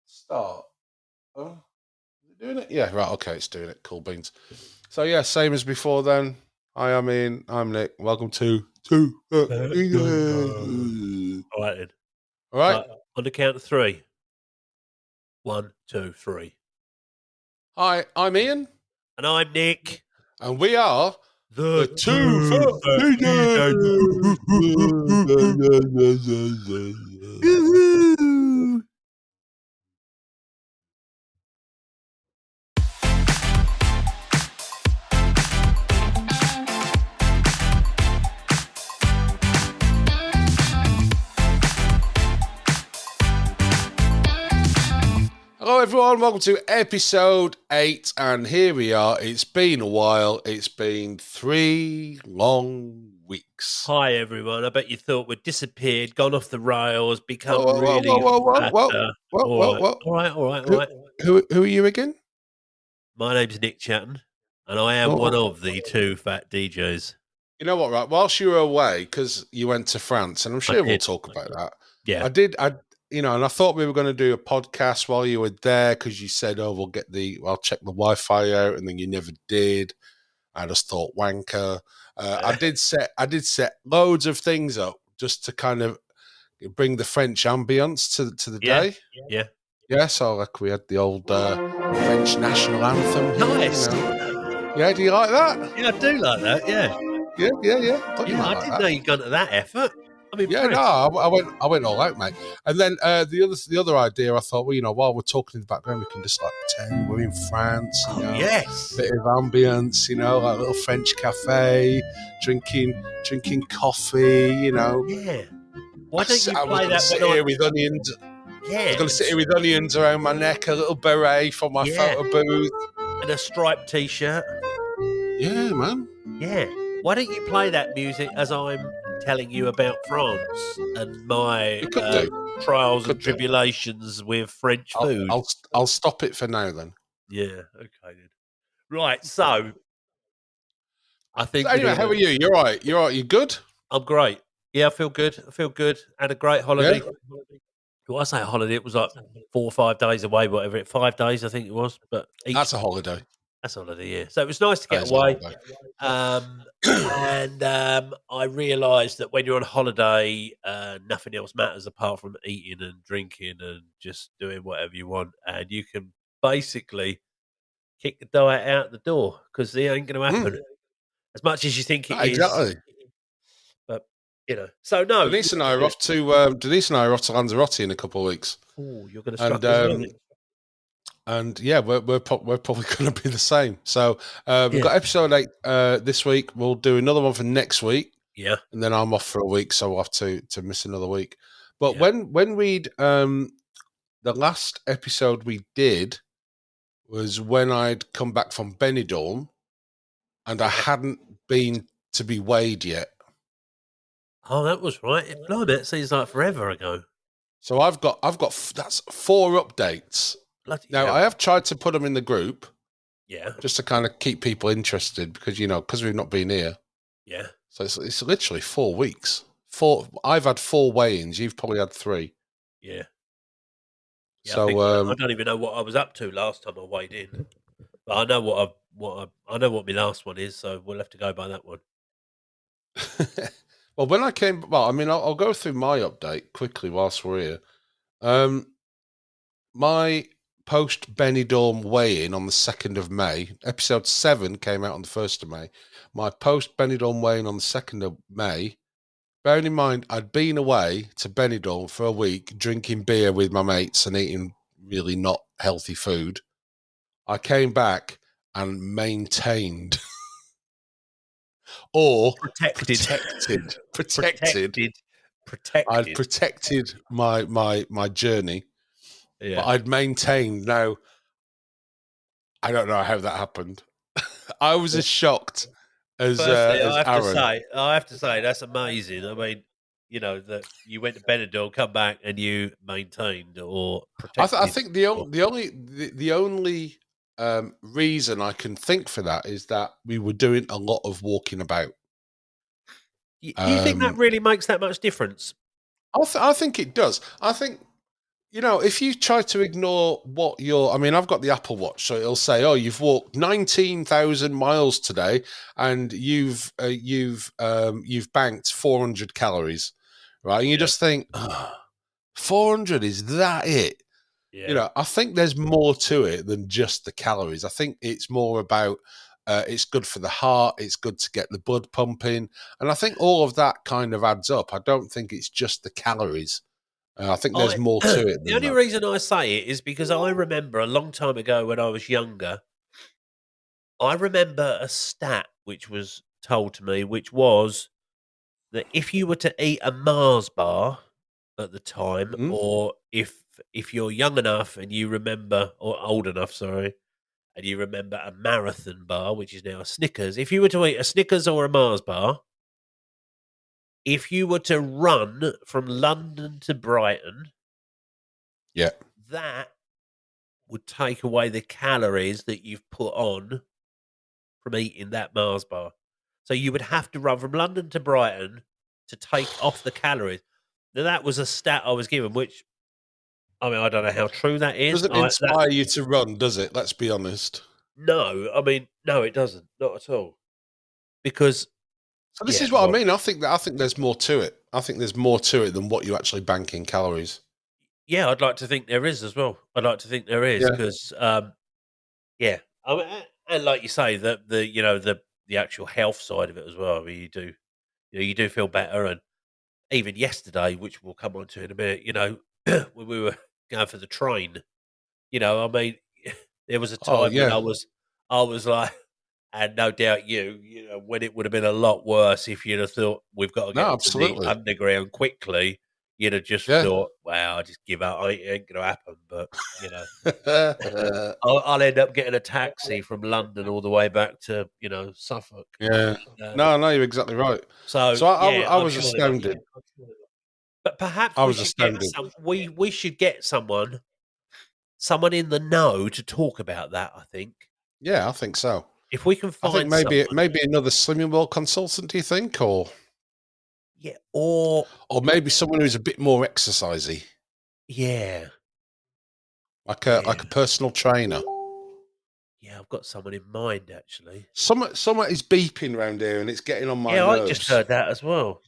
Start. Oh, is it doing it? Yeah, right. Okay, it's doing it. Cool beans. So yeah, same as before. Then I'm Nick. Welcome to Too Fat DJs. All right then. All right. On the count of three. 1, 2, 3. Hi, I'm Ian, And I'm Nick. and we are The Too Fat DJs. Hello everyone, welcome to episode 8, and here we are. It's been a while. It's been 3 long weeks. Hi everyone. I bet you thought we'd disappeared, gone off the rails, become Whoa. All right. Who are you again? My name's Nick Chatton, and I am one of the Too Fat DJs. You know what, right? Whilst you were away, because you went to France, and I'm sure we'll talk about that. Yeah. And I thought we were going to do a podcast while you were there because you said, "Oh, I'll check the Wi-Fi out," and then you never did. I just thought, wanker. I did set loads of things up just to kind of bring the French ambience to the day. Yeah. So like we had the old French national anthem. Nice. Yeah. Do you like that? Yeah, I do like that. Yeah. Yeah. I didn't know you'd gone to that effort. I went all out, mate. And then the other idea, I thought, well, while we're talking in the background, we can just like pretend we're in France. Yes. Bit of ambience, like a little French cafe, drinking coffee, Yeah. Why don't you play that? Sit here with onions. Yeah. I was going to sit here with onions around my neck, a little beret for my photo booth, and a striped t-shirt. Yeah, man. Yeah. Why don't you play that music as I'm telling you about France and my trials and tribulations with French food? I'll stop it for now then. Yeah, okay then. Right, so I think. So anyway, how are you? You're right. You good? I'm great. Yeah, I feel good. Had a great holiday. Yeah. Well, I say a holiday, it was like 4 or 5 days away, whatever. 5 days, I think it was. But that's a holiday. That's a holiday, yeah. So it was nice to get away. And I realised that when you're on holiday, nothing else matters apart from eating and drinking and just doing whatever you want. And you can basically kick the diet out the door because it ain't going to happen as much as you think it is. Exactly. But, so no. Denise and I are off to Lanzarote in a couple of weeks. Oh, you're going to struggle. And yeah, we're probably going to be the same. So we've got episode 8 this week. We'll do another one for next week. Yeah, and then I'm off for a week, so we'll have to miss another week. But when we'd the last episode we did was when I'd come back from Benidorm, and I hadn't been to be weighed yet. Oh, that was right. Blimey, it seems like forever ago. So I've got that's 4 updates. Now, I have tried to put them in the group, just to kind of keep people interested because we've not been here. Yeah. So it's literally 4 weeks. I've had 4 weigh-ins. You've probably had 3. Yeah. So I don't even know what I was up to last time I weighed in, but I know I know what my last one is. So we'll have to go by that one. Well, when I came, I'll go through my update quickly whilst we're here. My post Benidorm weigh-in on the 2nd of May. Episode 7 came out on the 1st of May. My post Benidorm weigh-in on the 2nd of May. Bearing in mind, I'd been away to Benidorm for a week, drinking beer with my mates and eating really not healthy food. I came back and maintained or protected. I'd protected my journey. Yeah. But I'd maintained. Now, I don't know how that happened. I was as shocked as Aaron. I have to say that's amazing. I mean, that you went to Benidorm, come back, and you maintained or protected. I think the only reason I can think for that is that we were doing a lot of walking about. Do you think that really makes that much difference? I think it does. I think if you try to ignore what I mean, I've got the Apple Watch, so it'll say, "Oh, you've walked 19,000 miles today, and you've banked 400 calories," right? And you Yeah, just think, 400, is that it? yeah. I think there's more to it than just the calories. I think it's more about it's good for the heart, it's good to get the blood pumping, and I think all of that kind of adds up. I don't think it's just the calories. I think there's I more to it the than only that. reason I say it is because I remember a long time ago when I was younger, I remember a stat which was told to me, which was that if you were to eat a Mars bar at the time, Mm? or if you're young enough and you remember, or old enough, sorry, and you remember a marathon bar, which is now a Snickers, if you were to eat a Snickers or a Mars bar, if you were to run from London to Brighton, Yeah. that would take away the calories that you've put on from eating that Mars bar. So you would have to run from London to Brighton to take off the calories. Now that was a stat I was given, which I mean I don't know how true that is. Doesn't inspire you to run, does it? Let's be honest. No, I mean no, it doesn't, not at all. Because So this yeah, is what I well, mean. I think there's more to it. I think there's more to it than what you actually bank in calories. yeah, I'd like to think there is as well. I'd like to think there is Yeah. because yeah, I mean, and like you say, the actual health side of it as well. I mean, you do feel better, and even yesterday, which we'll come on to in a minute, when we were going for the train, I mean, there was a Oh time when yeah. I was like, and no doubt when it would have been a lot worse if you'd have thought we've got to No, get to the absolutely. underground quickly. You'd have just Yeah. thought, "Wow, I just give up. It ain't going to happen." But you know, I'll end up getting a taxi from London all the way back to Suffolk. Yeah. Um, No, you're exactly right. so So yeah, I I'm was sure there is. astounded. But perhaps I we was should get astounded. we should get someone in the know to talk about that. I think Yeah, I think so. if we can I think find someone, maybe another Slimming World consultant. Do you think, yeah, or or maybe someone who's a bit more exercisey, yeah, like yeah, a personal trainer? yeah. I've got someone in mind actually. Someone is beeping around here, and it's getting on my Yeah, I just nerves. heard that as well.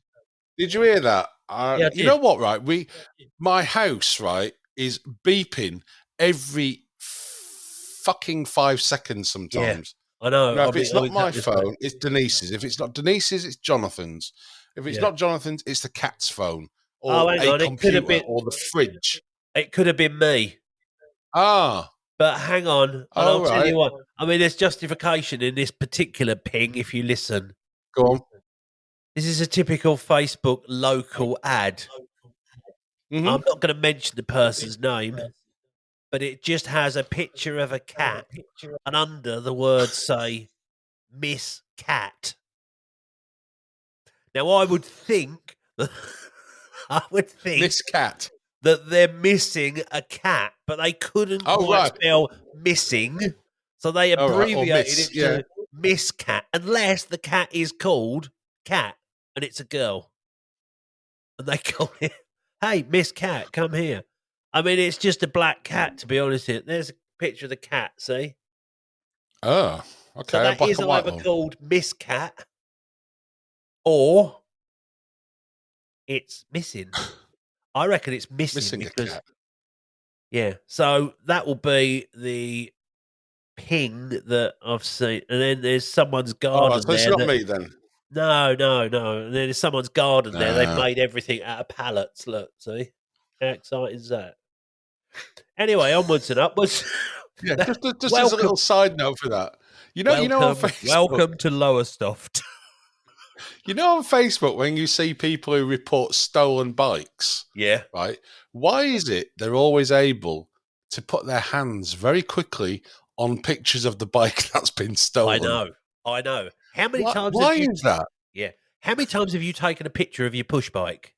Did you hear that? Yeah, I You know did. what? Right, my house, right, is beeping every fucking 5 seconds. Yeah, Sometimes, I know. if it's I'm not my exactly the same. phone, it's Denise's. If it's not Denise's, it's Jonathan's. If it's Yeah. not Jonathan's, it's the cat's phone Oh, or hang a on. It could have computer been. or the fridge. It could have been me. Ah, But hang on, and all I'll tell right. you what. I mean, there's justification in this particular ping if you listen. Go on. This is a typical Facebook local ad. Hmm. I'm not going to mention the person's name, but it just has a picture of a cat, and under the words say Miss Cat. Now, I would think, I would think Miss Cat. that they're missing a cat, but they couldn't Oh quite right. spell missing, so they All right. Or abbreviated Miss. it Yeah. to Miss Cat, unless the cat is called Cat and it's a girl, and they call it, "Hey, Miss Cat, come here." I mean, it's just a black cat, to be honest. There's a picture of the cat. See, Oh, so okay. A that black is and white either one. called Miss Cat or it's missing. I reckon it's missing Missing a because cat. yeah. So that will be the ping that I've seen, and then there's someone's All right. garden So it's there not that me then. no. And then there's someone's garden there. They've No. made everything out of pallets. Look, see how exciting is that? Anyway, onwards and upwards. Yeah. Just as a welcome, little side note for that. On Facebook. welcome to Lowestoft. On Facebook, when you see people who report stolen bikes, Yeah, right? Why is it they're always able to put their hands very quickly on pictures of the bike that's been I stolen? know, I know. How many times have Why you? is that? Yeah, how many times have you taken a picture of your push bike?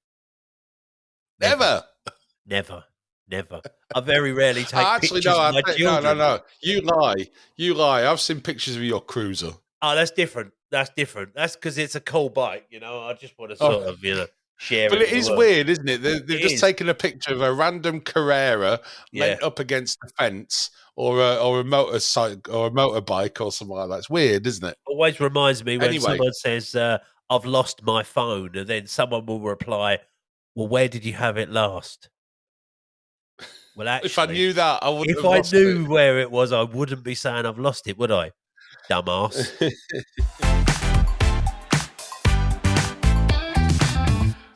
Never, Never. never, never. I very rarely take Actually, no. pictures of my No, no, children. no. You lie. You lie. I've seen pictures of your cruiser. Oh, that's different. That's different. That's because it's a cool bike, I just want to Oh, sort of. share But it it with the is world. weird, isn't it? They've It just is. taken a picture of a random Carrera Yeah. leant up against the fence, or a motorcycle or a motorbike or something like that. It's weird, isn't it? Always reminds me when Anyway, someone says, "I've lost my phone," and then someone will reply, "Well, where did you have it last?" Well, if I actually, knew that, I wouldn't if have I lost it. knew where it was, I wouldn't be saying I've lost it, would I? Dumbass.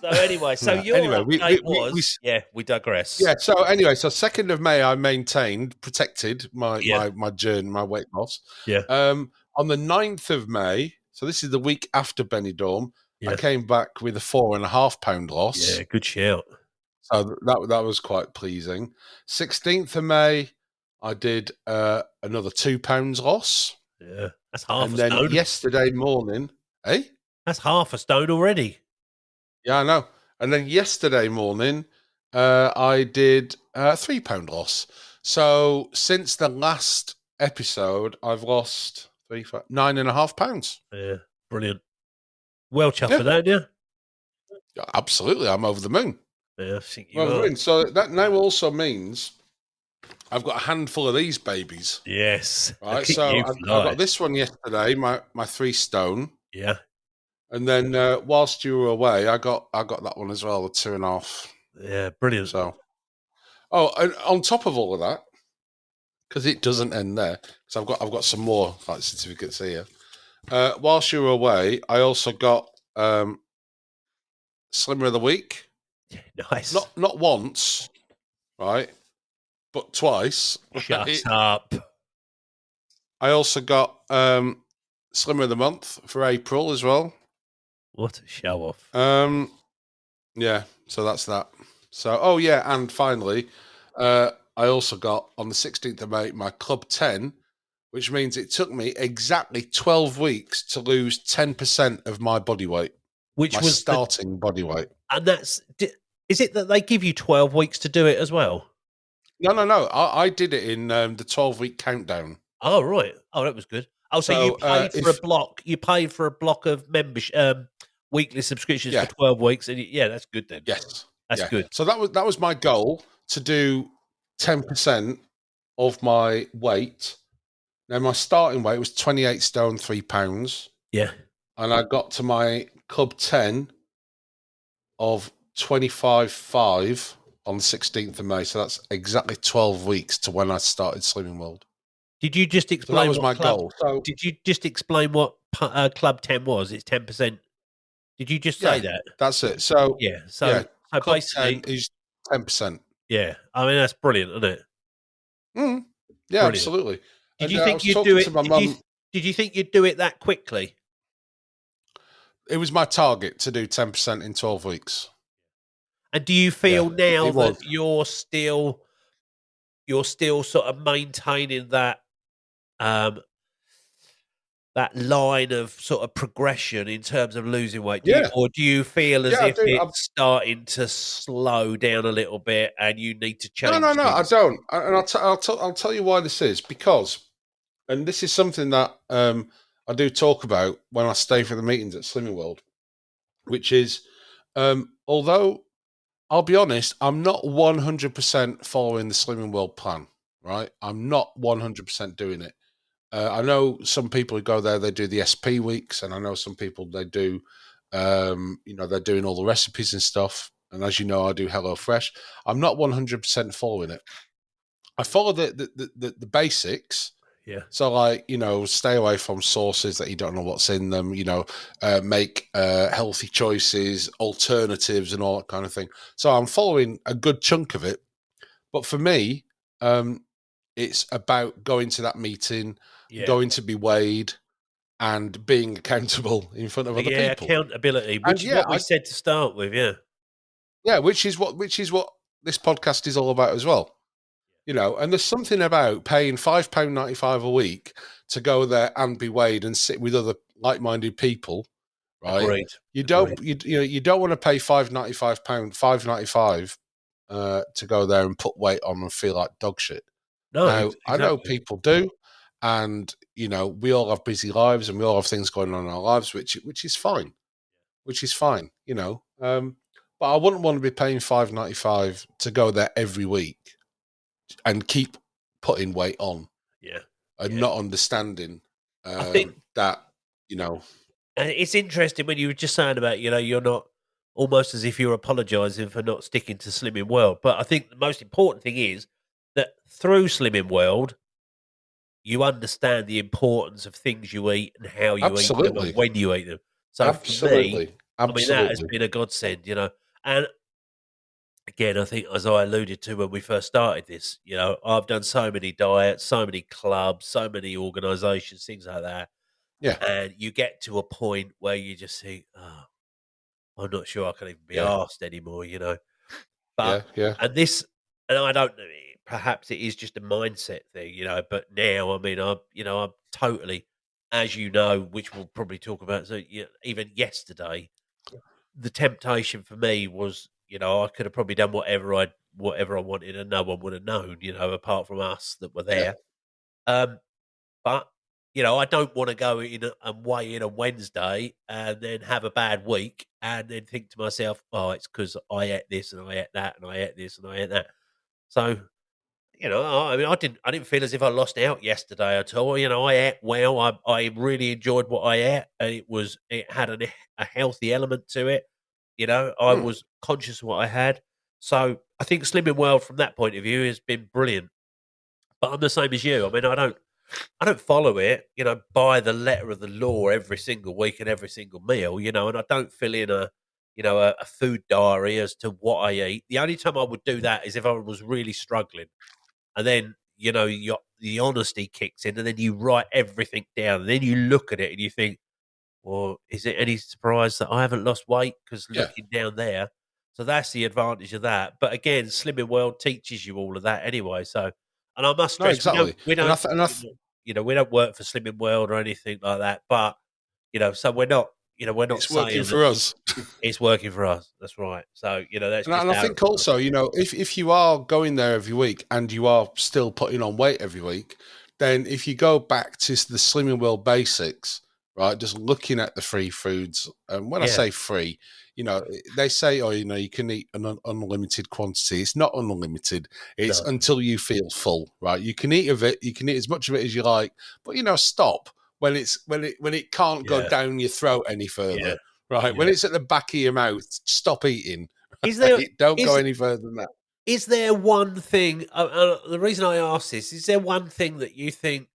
So anyway, so Yeah. your Anyway, update was, yeah, we digress. yeah. So anyway, so 2nd of May, I protected Yeah, my journey, my weight loss. yeah, On the 9th of May, so this is the week after Benidorm, I yeah, came back with a 4.5 pound loss. yeah. Good shout. So that was quite pleasing. 16th of May, I did another £2 loss, Yeah, that's half and a then stone. yesterday morning, eh? That's half a stone already. Yeah, I know. And then yesterday morning, I did a £3 loss. So since the last episode, I've lost 9.5 pounds. Yeah, brilliant. Well chuffed Yeah, for that, aren't you? absolutely. I'm over the moon. Yeah, I think I'm you over the are. moon. So that now also means I've got a handful of these babies. Yes, they'll Right, keep so you I fly. got this one yesterday, my 3 stone, Yeah, and then whilst you were away, I got that one as well, the 2.5. yeah, brilliant. So, oh, and on top of all of that, because it doesn't end there, because I've got some more like certificates here. Whilst you were away, I also got Slimmer of the Week, Nice. not once, right, but twice. Shut up. I also got Slimmer of the Month for April as well. What a show off. Yeah, so that's that. So, oh yeah, and finally, I also got on the 16th of May my Club 10, which means it took me exactly 12 weeks to lose 10% of my body weight, Which my was the, starting body weight. and is it that they give you 12 weeks to do it as well? No. I did it in the 12-week countdown. Oh, right. Oh, that was good. Oh, so you So, paid for a if block. You paid for a block of membership, weekly subscriptions for yeah, 12 weeks. And yeah, that's good then. yes, That's yeah. good. So that was my goal, to do 10% of my weight. Now my starting weight was 28 stone 3 pounds. Yeah. And I got to my Club 10 of 25.5 on the 16th of May. So that's exactly 12 weeks to when I started Slimming World. Did you just So that explain was what my club? goal. So Did you just explain what Club 10 was? It's 10%. Did you just say yeah, that? that's it. So Yeah. yeah, So Club basically, 10 is 10%. yeah. I mean, that's brilliant, isn't it? Mm, yeah, Brilliant. absolutely. Did And you I think was you'd do talking to it? my mum. Did you think you'd do it that quickly? It was my target to do 10% in 12 weeks. And do you Yeah, feel now it was. that you're still sort of maintaining um that line of sort of progression in terms of losing weight? Yeah, Or do you feel as yeah, I if do. it's starting to slow down a little bit and you need to No, change I things? don't. And I'll tell you why this is, because, and this is something that I do talk about when I stay for the meetings at Slimming World, which is, although I'll be honest, I'm not 100% following the Slimming World plan, right? I'm not 100% doing it. I know some people who go there, they do the SP weeks, and I know some people they do, they're doing all the recipes and stuff. And as you know, I do Hello Fresh. I'm not 100% following it. I follow the basics. Yeah. So, like, stay away from sauces that you don't know what's in them, make healthy choices, alternatives, and all that kind of thing. So I'm following a good chunk of it. But for me, it's about going to that meeting, Yeah. going to be weighed, and being accountable in front of other Yeah, people. accountability, And which is yeah, what we said to start with, yeah. which is what this podcast is all about as well. And there's something about paying £5.95 a week to go there and be weighed and sit with other like-minded people, right? Agreed. You Agreed. don't you don't want to pay £5.95 to go there and put weight on and feel like dog shit. No, Now I know exactly. people do, and we all have busy lives and we all have things going on in our lives, which is fine, But I wouldn't want to be paying $5.95 to go there every week and keep putting weight on Yeah, and yeah. not understanding I think that, you know, and it's interesting when you were just saying about, you're not almost as if you're apologising for not sticking to Slimming World. But I think the most important thing is that through Slimming World, you understand the importance of things you eat and how you eat them and absolutely, when you eat them. So for me, absolutely, I mean, that has absolutely. been a godsend. And again, I think as I alluded to when we first started this, I've done so many diets, so many clubs, so many organisations, things like that. Yeah, And you get to a point where you just think, oh, I'm not sure I can even be yeah, asked anymore. But yeah, yeah, and I don't know, perhaps it is just a mindset thing. But now, I mean, I'm totally, as you know, which we'll probably talk about. So, even yesterday, the temptation for me was, I could have probably done whatever I wanted, and no one would have known, apart from us that were yeah, there. Um, but, I don't wanna go in and weigh in on Wednesday and then have a bad week and then think to myself, "Oh, it's because I ate this and I ate that and I ate this and I ate that." So, I mean, I didn't feel as if I lost out yesterday at all. I ate well. I really enjoyed what I ate, and it had a healthy element to it. I mm, was conscious of what I had. So, I think Slimming World from that point of view has been brilliant. But I'm the same as you. I mean, I don't follow it, by the letter of the law every single week and every single meal, and I don't fill in a food diary as to what I eat. The only time I would do that is if I was really struggling, and then the honesty kicks in, and then you write everything down, and then you look at it and you think, well, is it any surprise that I haven't lost weight? Because yeah. looking down there, so that's the advantage of that. But again, Slimming World teaches you all of that anyway. So, and I must No, stress, we don't, exactly. we And I don't, th- and I you th- know, we don't work for Slimming World or anything like that. But so we're not it's working saying that for us. it's working for us. That's right. So that's And I, just and I how it think also, if you are going there every week and you are still putting on weight every week, then if you go back to the Slimming World basics, right, just looking at the free foods, and when I yeah, say free, they say, oh, you can eat an unlimited quantity. It's not unlimited. It's no, until you feel full, right? You can eat of it. You can eat as much of it as you like, but stop when it can't go yeah, down your throat any yeah, further. Right, when yeah. it's at the back of your mouth, stop eating. Is there Don't go is any further than that. is there one thing? The reason I ask this is there one thing that you think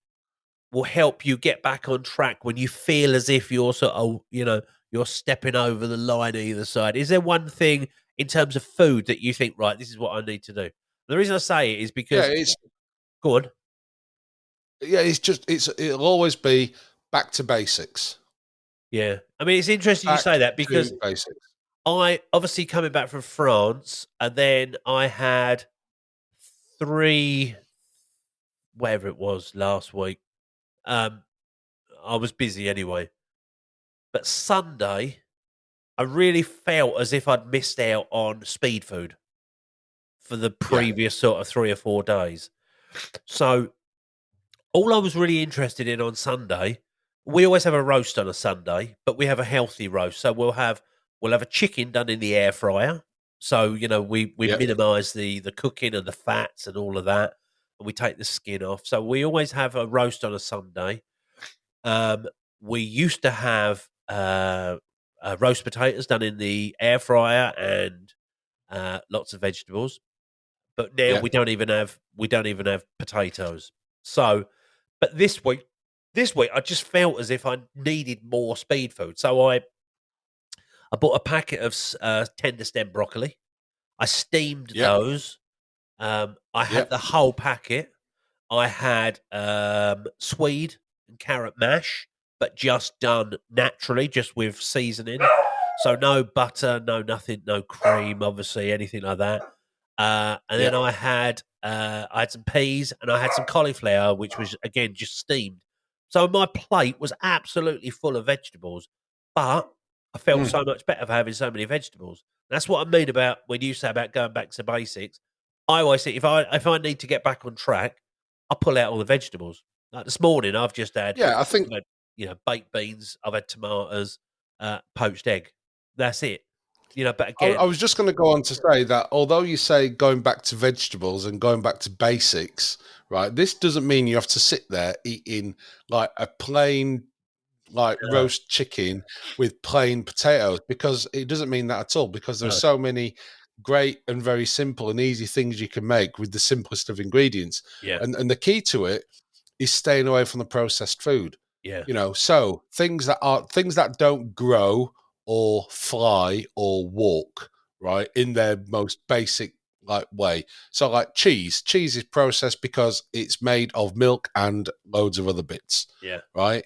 will help you get back on track when you feel as if you're sort of, you're stepping over the line either side? Is there one thing in terms of food that you think, right, this is what I need to do? The reason I say it is Yeah, because, go on. it'll always be back to basics. Yeah. I mean, it's interesting you Back say that to because basics. I obviously coming back from France and then I had three, whatever it was last week. Um, I was busy anyway. But Sunday, I really felt as if I'd missed out on speed food for the Yeah, previous sort of 3 or 4 days. So, all I was really interested in on Sunday, we always have a roast on a Sunday, but we have a healthy roast. So we'll have a chicken done in the air fryer. So, we yeah, minimize the cooking and the fats and all of that, and we take the skin off. So we always have a roast on a Sunday. Um, we used to have roast potatoes done in the air fryer and lots of vegetables. But now yeah, we don't even have potatoes. So, but this week I just felt as if I needed more speed food. So I bought a packet of tender stem broccoli. I steamed yeah, those. I yeah, had the whole packet. I had swede and carrot mash, but just done naturally, just with seasoning. So no butter, no nothing, no cream, obviously, anything like that. And yeah. then I had some peas and I had some cauliflower, which was again just steamed. So my plate was absolutely full of vegetables, but I felt Mm. so much better for having so many vegetables. That's what I mean about when you say about going back to basics. I always think if I need to get back on track, I pull out all the vegetables. Like this morning, I've just had, Yeah, I think I've had baked beans, I've had tomatoes, poached egg. That's it. But I again, was just going to go on to say that although you say going back to vegetables and going back to basics, right? This doesn't mean you have to sit there eating like a plain like no, roast chicken with plain potatoes, because it doesn't mean that at all, because there's no, so many great and very simple and easy things you can make with the simplest of ingredients. yeah, And the key to it is staying away from the processed food. yeah, So things that don't grow or fly or walk, right, in their most basic like way. So like cheese. Cheese is processed because it's made of milk and loads of other bits, yeah, right?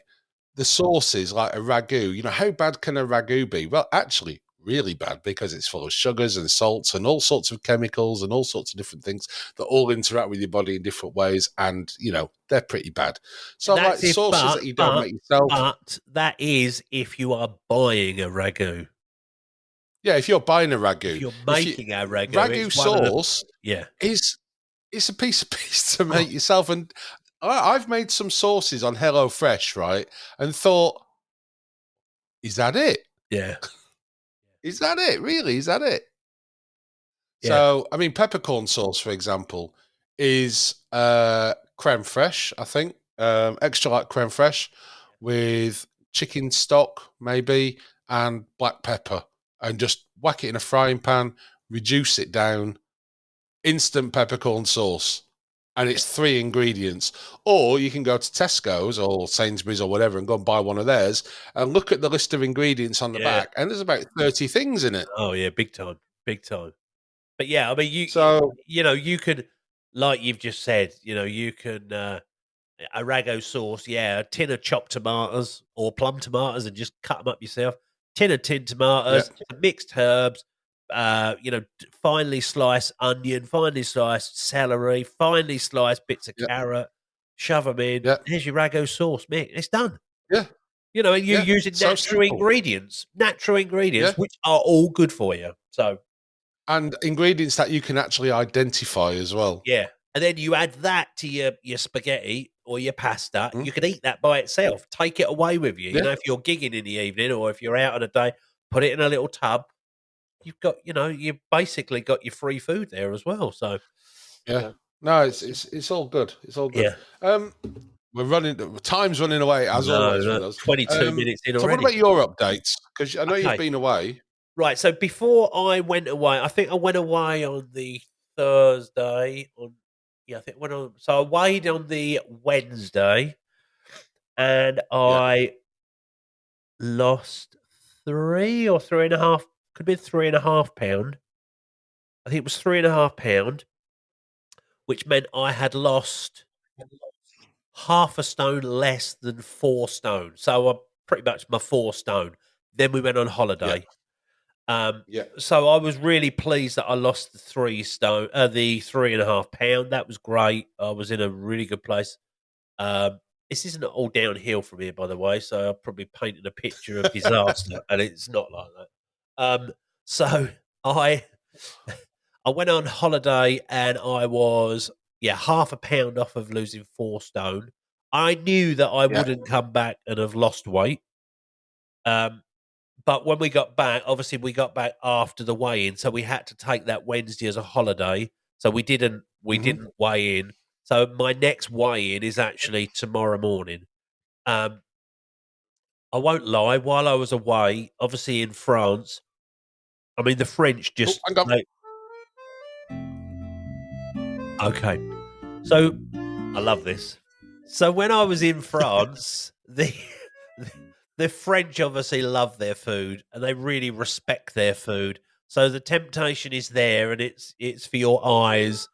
The sauces like a ragu. How bad can a ragu be? Well, actually, really bad, because it's full of sugars and salts and all sorts of chemicals and all sorts of different things that all interact with your body in different ways, and they're pretty bad. and So, like that's if, sauces that you don't make yourself. but that is if you are buying a ragu. Yeah, if you're buying a If ragu, you're if you making a ragu, ragu it's one of the sauce yeah. is it's a piece of piece to Oh, make yourself. And I've made some sauces on HelloFresh, right, and thought, is that it? yeah, Is that it? Really? Is that it? yeah, So, I mean, peppercorn sauce, for example, is creme fraiche, I think, extra light creme fraiche with chicken stock, maybe, and black pepper, and just whack it in a frying pan, reduce it down, instant peppercorn sauce. And it's three ingredients. Or you can go to Tesco's or Sainsbury's or whatever and go and buy one of theirs and look at the list of ingredients on the yeah. back, and there's about 30 things in it. Oh yeah, big time, big time. But yeah, I mean, So, you could, like you've just said, you can a ragu sauce, yeah, a tin of chopped tomatoes or plum tomatoes, and just cut them up yourself. Tin of tin yeah, tomatoes, some mixed herbs, finely sliced onion, finely sliced celery, finely sliced bits of yeah, carrot. Shove them in. yeah. There's your ragu sauce, Mick. It's done. Yeah, And you're yeah. using So simple. natural ingredients, Yeah. which are all good for you. So And ingredients that you can actually identify as well. yeah, and then you add that to your spaghetti or your pasta. Mm, You could eat that by itself. Take it away with you. yeah, If you're gigging in the evening or if you're out on a day, put it in a little tub. You've got, you've basically got your free food there as well. So, yeah. No, it's all good. It's all good. yeah, Um, we're running. Time's running away as no, always no, with us. 22 minutes in So what already. about your updates? Because I know you've Okay, been away. right. So before I went away, I think I went away on the Thursday. Yeah, I think I went on. So I weighed on the Wednesday, and Yeah, I lost 3 or 3.5, could be 3.5 pound. I think it was 3.5 pound, which meant I had lost half a stone less than 4 stone. So I'm pretty much my 4 stone. Then we went on yeah, holiday. Um, yeah. so I was really pleased that I lost the 3 stone, the 3.5 pound. That was great. I was in a really good place. Um, this isn't all downhill from here, by the way. So I probably painted a picture of disaster, and it's not like that. So I I went on holiday, and I was half a pound off of losing 4 stone. I knew that I Yeah. wouldn't come back and have lost weight. Um, but when we got back, obviously we got back after the weigh-in, so we had to take that Wednesday as a holiday. So we Hmm. didn't weigh in. So my next weigh-in is actually tomorrow morning. Um, I won't lie. While I was away, obviously in France, I mean the French Oh, just hang on. they okay. So I love this. So when I was in France, the French obviously love their food and they really respect their food. So the temptation is there, and it's for your eyes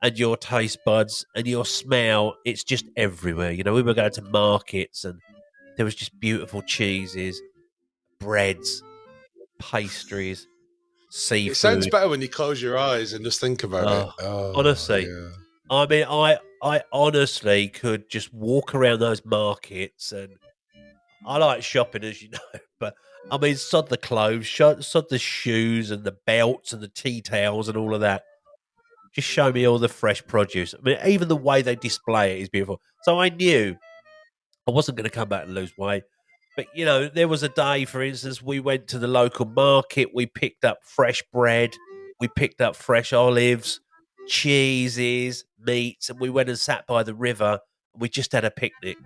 and your taste buds and your smell. It's just everywhere. We were going to markets, and there was just beautiful cheeses, breads, pastries, It sounds seafood. better when you close your eyes and just think about it. Oh, Oh, honestly, yeah. I mean, I honestly could just walk around those markets, and I like shopping, as you know, but I mean, sod the clothes, sod the shoes and the belts and the tea towels and all of that. Just show me all the fresh produce. I mean, even the way they display it is beautiful. So I knew I wasn't going to come back and lose weight. But there was a day, for instance, we went to the local market. We picked up fresh bread. We picked up fresh olives, cheeses, meats, and we went and sat by the river. We just had a picnic.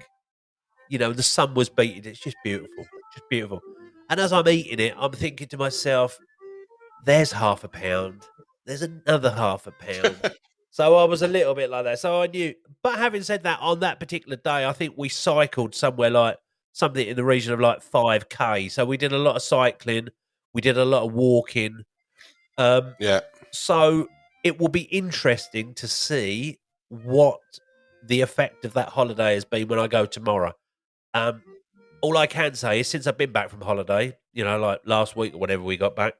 The sun was beating. It's just beautiful. And as I'm eating it, I'm thinking to myself, there's half a pound. There's another half a pound. So I was a little bit like that. So I knew. But having said that, on that particular day, I think we cycled somewhere like something in the region of like 5K. So we did a lot of cycling. We did a lot of walking. Um, Yeah. so it will be interesting to see what the effect of that holiday has been when I go tomorrow. Um, all I can say is since I've been back from holiday, like last week or whenever we got back,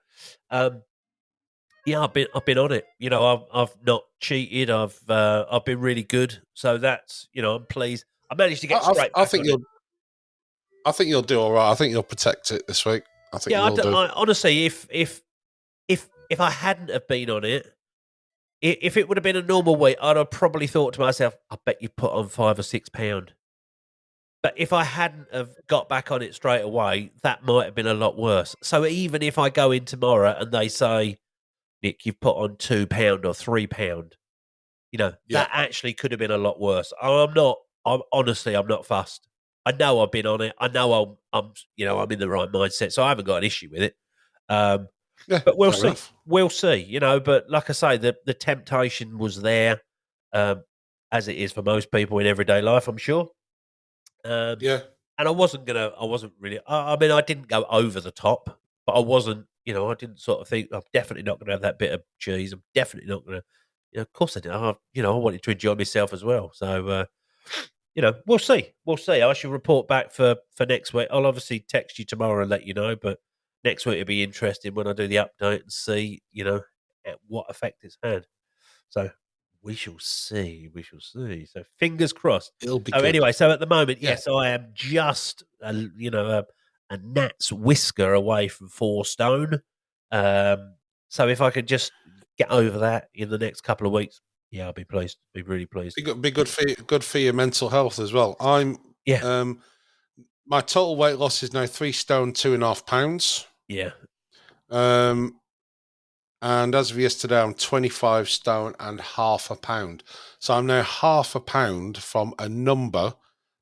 yeah, I've been on it. I've not cheated. I've been really good. So that's I'm pleased. I managed to get straight I back think on it. you'll do all right. I think you'll protect it this week. I think Yeah, you will do. I honestly, if I hadn't have been on it, if it would have been a normal week, I'd have probably thought to myself, I bet you put on 5 or 6 pound. But if I hadn't have got back on it straight away, that might have been a lot worse. So even if I go in tomorrow and they say, Nick, you've put on £2 or £3, Yeah. that actually could have been a lot worse. I'm not. I'm honestly, I'm not fussed. I know I've been on it. I know I'm in the right mindset, so I haven't got an issue with it. Um, Yeah. but we'll Fair see. enough. We'll see. But like I say, the temptation was there, um, as it is for most people in everyday life, I'm sure. Um, Yeah. and I wasn't gonna. I wasn't really. I mean, I didn't go over the top, but I wasn't. I didn't sort of think I'm definitely not going to have that bit of cheese. I'm definitely not going to. Of course I did. I wanted to enjoy myself as well. So, we'll see. We'll see. I shall report back for next week. I'll obviously text you tomorrow and let you know. But next week it'll be interesting when I do the update and see, what effect it's had. So we shall see. We shall see. So fingers crossed. It'll be Oh, good. anyway, so at the moment, Yeah. yes, I am just a gnat's whisker away from 4 stone. So if I could just get over that in the next couple of weeks, yeah, I'll be pleased. Be really pleased. Be good for your mental health as well. Yeah, My total weight loss is now 3 stone 2.5 pounds. yeah. And as of yesterday, I'm 25 stone and half a pound. So I'm now half a pound from a number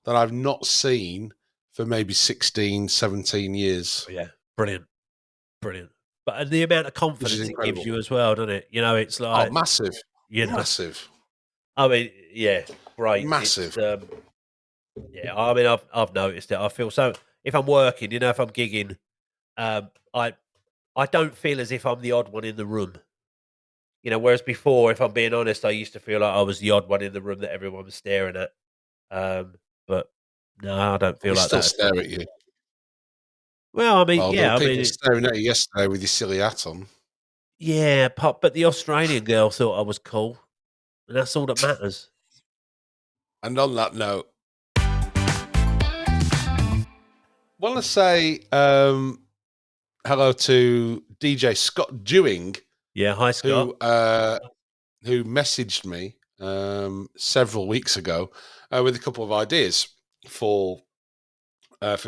that I've not seen for maybe 16, 17 years, Yeah, brilliant, brilliant. But the amount of which is confidence it gives incredible. you as well, doesn't it? It's Oh, like, massive, you know, massive, I mean, yeah, great. massive. Yeah, I mean, I've noticed it. I feel so. If I'm working, if I'm gigging, um, I I don't feel as if I'm the odd one in the room. Whereas before, if I'm being honest, I used to feel like I was the odd one in the room that everyone was staring at. But no, I don't We feel like still that at all. stare at you. Well, I mean, Well, there were yeah, I people mean, staring at you yesterday with your silly hat on. yeah, but the Australian girl thought I was cool, and that's all that matters. And on that note, want to say hello to DJ Scott Dewing, Yeah, hi Scott. who messaged me several weeks ago with a couple of ideas for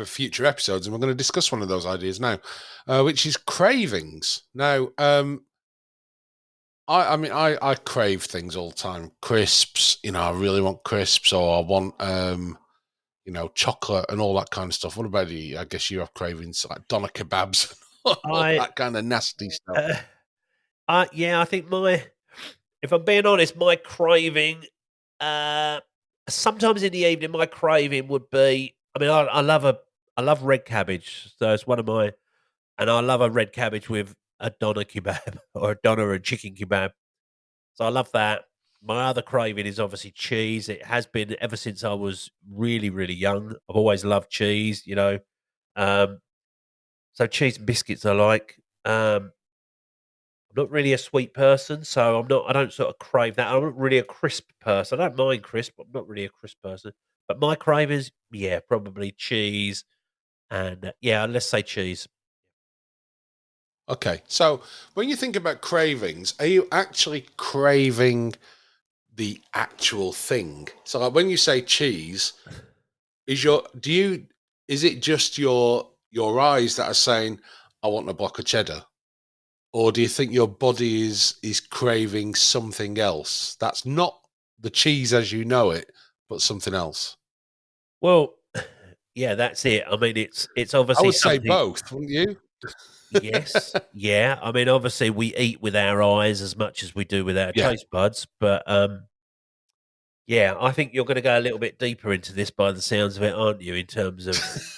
future episodes, and we're going to discuss one of those ideas now, which is cravings. Now, I crave things all the time. Crisps, I really want crisps, or I want chocolate and all that kind of stuff. What about you? I guess you have cravings like doner kebabs, all I, that kind of nasty stuff. uh, yeah, I think if I'm being honest, my craving, uh, sometimes in the evening, my craving would be. I mean, I love red cabbage, so it's one of my, and I love a red cabbage with a doner kebab or a doner and chicken kebab. So I love that. My other craving is obviously cheese. It has been ever since I was really, really young. I've always loved cheese. Um, so cheese and biscuits I like. I'm not really a sweet person, so I don't sort of crave that. I'm not really a crisp person. I don't mind crisp, but I'm not really a crisp person. But my cravings, yeah, probably cheese and yeah, let's say cheese. Okay, so when you think about cravings, are you actually craving the actual thing? So, like when you say cheese, is your do you is it just your eyes that are saying, "I want a block of cheddar," or do you think your body is craving something else that's not the cheese as you know it, but something else? Well, yeah, that's it. I mean, it's I obviously would say something. both, wouldn't you? Yes, yeah. I mean, obviously, we eat with our eyes as much as we do with our Yeah. taste buds, but yeah, I think you're going to go a little bit deeper into this by the sounds of it, aren't you? In terms of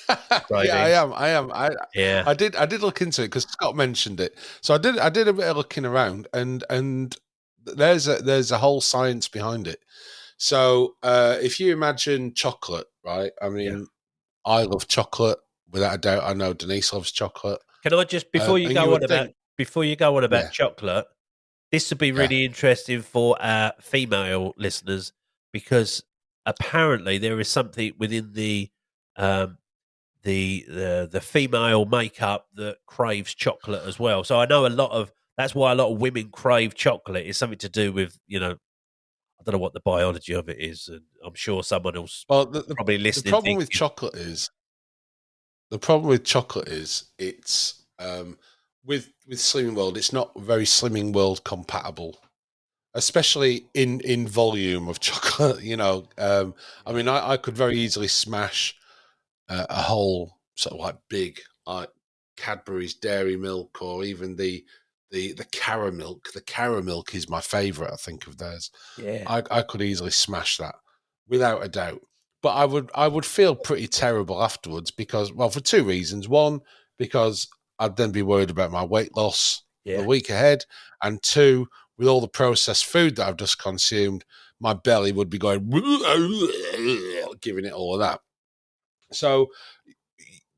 Yeah, I cravings. am. I am. Yeah, I did look into it because Scott mentioned it. So I did a bit of looking around, and there's a whole science behind it. So if you imagine chocolate, right? I yeah. mean, I love chocolate without a doubt. I know Denise loves chocolate, Can I just and you would think, before you go on about yeah. chocolate, this would be Yeah. really interesting for our female listeners because apparently there is something within um, the female makeup that craves chocolate as well. So I know a lot of that's why a lot of women crave chocolate. It's something to do with I don't know what the biology of it is, and I'm sure someone else Well, the, the probably the listening problem with thinking, chocolate is the problem with chocolate is it's with Slimming World. It's not very Slimming World compatible, especially in volume of chocolate. I yeah, mean, I could very easily smash a whole sort of like big like Cadbury's Dairy Milk, or even the caramel. The caramel is my favorite. I think of theirs. yeah, I could easily smash that without a doubt. But I would feel pretty terrible afterwards because, well, for two reasons. One, because I'd then be worried about my weight loss for the yeah. week ahead, and two, with all the processed food that I've just consumed, my belly would be going giving it all of that. So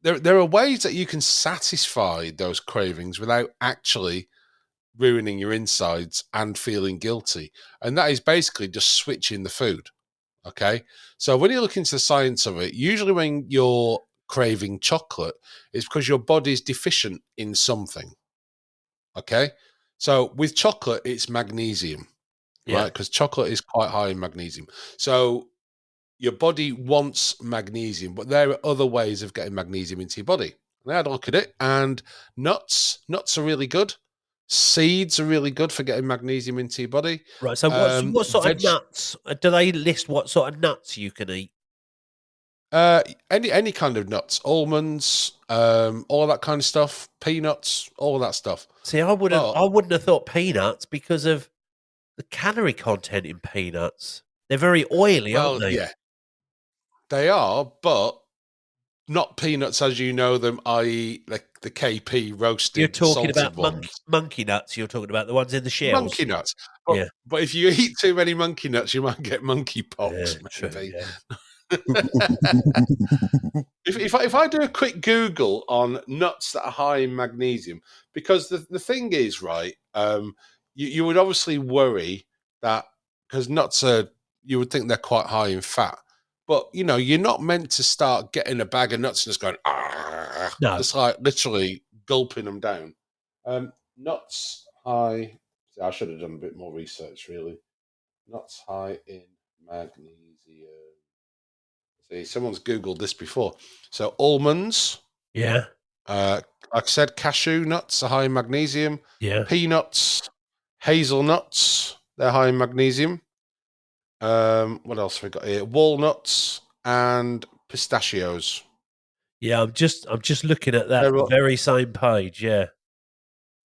there are ways that you can satisfy those cravings without actually ruining your insides and feeling guilty. And that is basically just switching the food. Okay. So when you look into the science of it, usually when you're craving chocolate, it's because your body's deficient in something. Okay. So with chocolate, it's magnesium, right? Yeah. Because chocolate is quite high in magnesium. So your body wants magnesium, but there are other ways of getting magnesium into your body. And I had a look at it, and nuts are really good. Seeds are really good for getting magnesium into your body. Right. So what sort of Veg, nuts do they list? What sort of nuts you can eat? uh, any kind of nuts, almonds, all that kind of stuff, peanuts, all that stuff. See, But I wouldn't have thought peanuts because of the calorie content in peanuts. They're very oily, aren't well, they? yeah, they are, but not peanuts as you know them, i.e., the KP You're roasted talking salted about ones. monkey nuts. You're talking about the ones in the shells. Monkey nuts. But Yeah. but if you eat too many monkey nuts, you might get monkey Yeah. pox, True. maybe. Yeah. If I do a quick Google on nuts that are high in magnesium, because the thing is, right, you would obviously worry that because nuts are, you would think they're quite high in fat. But you're not meant to start getting a bag of nuts and just going, ah, No. just like literally gulping them down. Nuts high. See, I should have done a bit more research, really. Nuts high in magnesium. See, someone's Googled this before. So almonds, Yeah. uh, like I said, cashew nuts are high in magnesium. Yeah. Peanuts, hazelnuts, they're high in magnesium. What else have we got here? Walnuts and pistachios. Yeah. I'm just looking at that They're very same page. Yeah.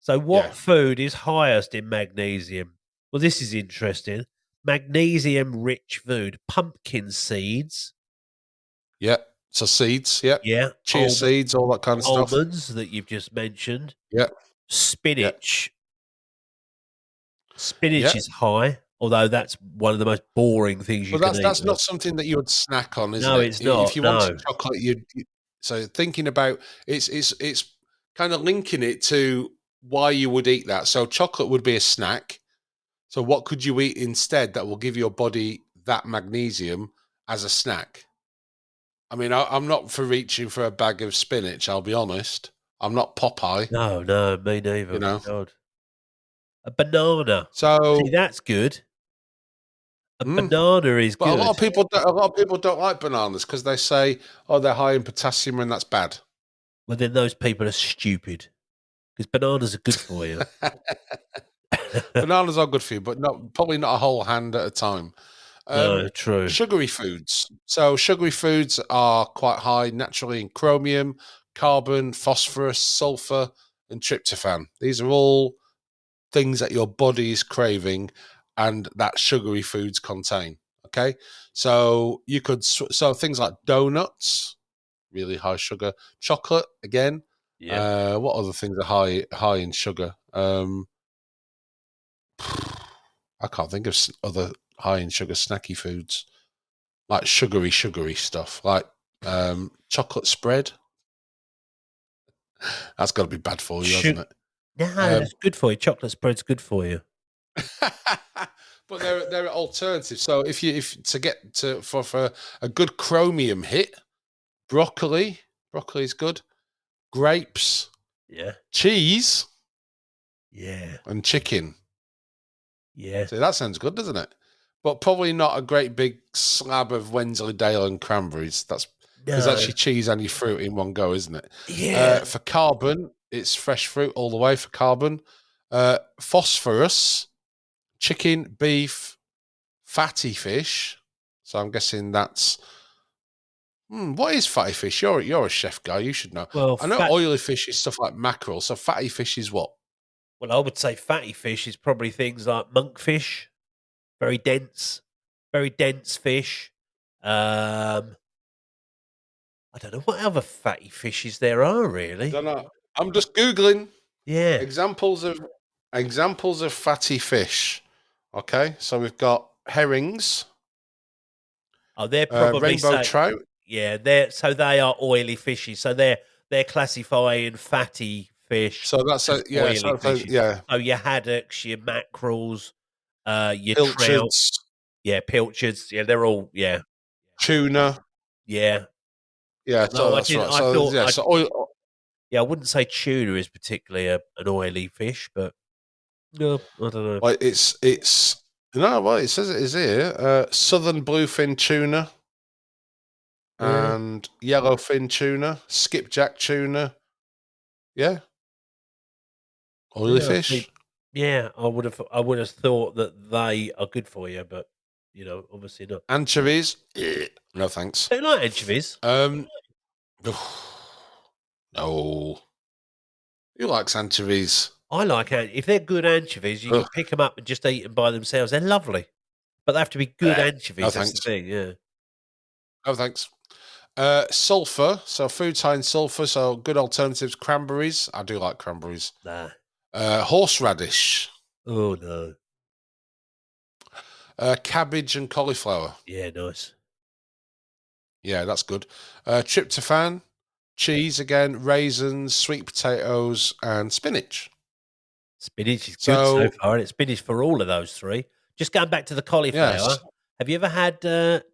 So, yeah, what food is highest in magnesium? Well, this is interesting. Magnesium rich food, pumpkin seeds, yeah. So seeds, yeah. yeah, Chia seeds, all that kind of stuff. almonds that you've just mentioned, Yeah, yeah, spinach. Spinach yeah. is high, although that's one of the most boring things you But can that's eat, that's though. not something that you would snack on, isn't No, it? it's If not. you wanted No, chocolate, so thinking about it's kind of linking it to why you would eat that. So chocolate would be a snack. So what could you eat instead that will give your body that magnesium as a snack? I mean, I'm not for reaching for a bag of spinach. I'll be honest. I'm not Popeye, no, no, me you neither. know. God. A banana. See, So that's good. A Mm. banana is But good. a lot of people don't like bananas because they say, "Oh, they're high in potassium and that's bad." Well, then those people are stupid because bananas are good for you. Bananas are good for you, but probably not a whole hand at a time. No, true. Sugary foods. So sugary foods are quite high naturally in chromium, carbon, phosphorus, sulfur, and tryptophan. These are all things that your body is craving and that sugary foods contain. Okay. So so things like donuts, really high sugar, chocolate again. Yeah. What other things are high in sugar? I can't think of other high in sugar snacky foods like sugary stuff like chocolate spread. That's got to be bad for you, hasn't Sugar. it? No, Um, that's good for you. Chocolate spread's good for you. but there are alternatives. So if to get to for a good chromium hit, broccoli is good. Grapes, Yeah. cheese, Yeah. and chicken. Yeah. See, that sounds good, doesn't it? But probably not a great big slab of Wensleydale and cranberries. That's because that's No. your cheese and your fruit in one go, isn't it? Yeah. For carbon, it's fresh fruit all the way for carbon. Phosphorus, chicken, beef, fatty fish. So I'm guessing that's what is fatty fish? You're a chef guy. You should know. Well, I know oily fish is stuff like mackerel. So fatty fish is what? I would say fatty fish is probably things like monkfish, very dense fish. Um, I don't know what other fatty fishes there are really. Don't know. I'm just googling. Yeah. Examples of fatty fish. Okay, so we've got herrings, Oh, they're probably rainbow say trout. yeah, they are oily fishes. So they're classifying fatty fish So that's as oily fishes. yeah, So your haddocks, your mackerels, your trout, pilchards, yeah, pilchards, yeah, they're all tuna. yeah. Yeah, so No, I that's did. right. I So thought yeah, I so oil. yeah, I wouldn't say tuna is particularly an oily fish, but no, I don't know. Well, it's no. Well, it says it is here. Southern bluefin tuna Yeah, and yellowfin tuna, skipjack tuna. Yeah, oily yeah. See, fish. yeah, I would have thought that they are good for you, but obviously not. Anchovies. No thanks. They like anchovies. Um, no. Who likes anchovies? I like if they're good anchovies, you can Ugh, pick them up and just eat them by themselves. They're lovely, but they have to be good no anchovies. That's the thanks. thing. Yeah. No thanks. Sulfur. So food high in sulfur. So good alternatives. Cranberries. I do like cranberries. Nah. Horseradish. Oh no. Cabbage and cauliflower. Yeah, nice. Yeah, that's good. Tryptophan. Cheese again. Raisins. Sweet potatoes and spinach. Spinach is good so So far, and it's spinach for all of those three. Just going back to the cauliflower, yes, have you ever had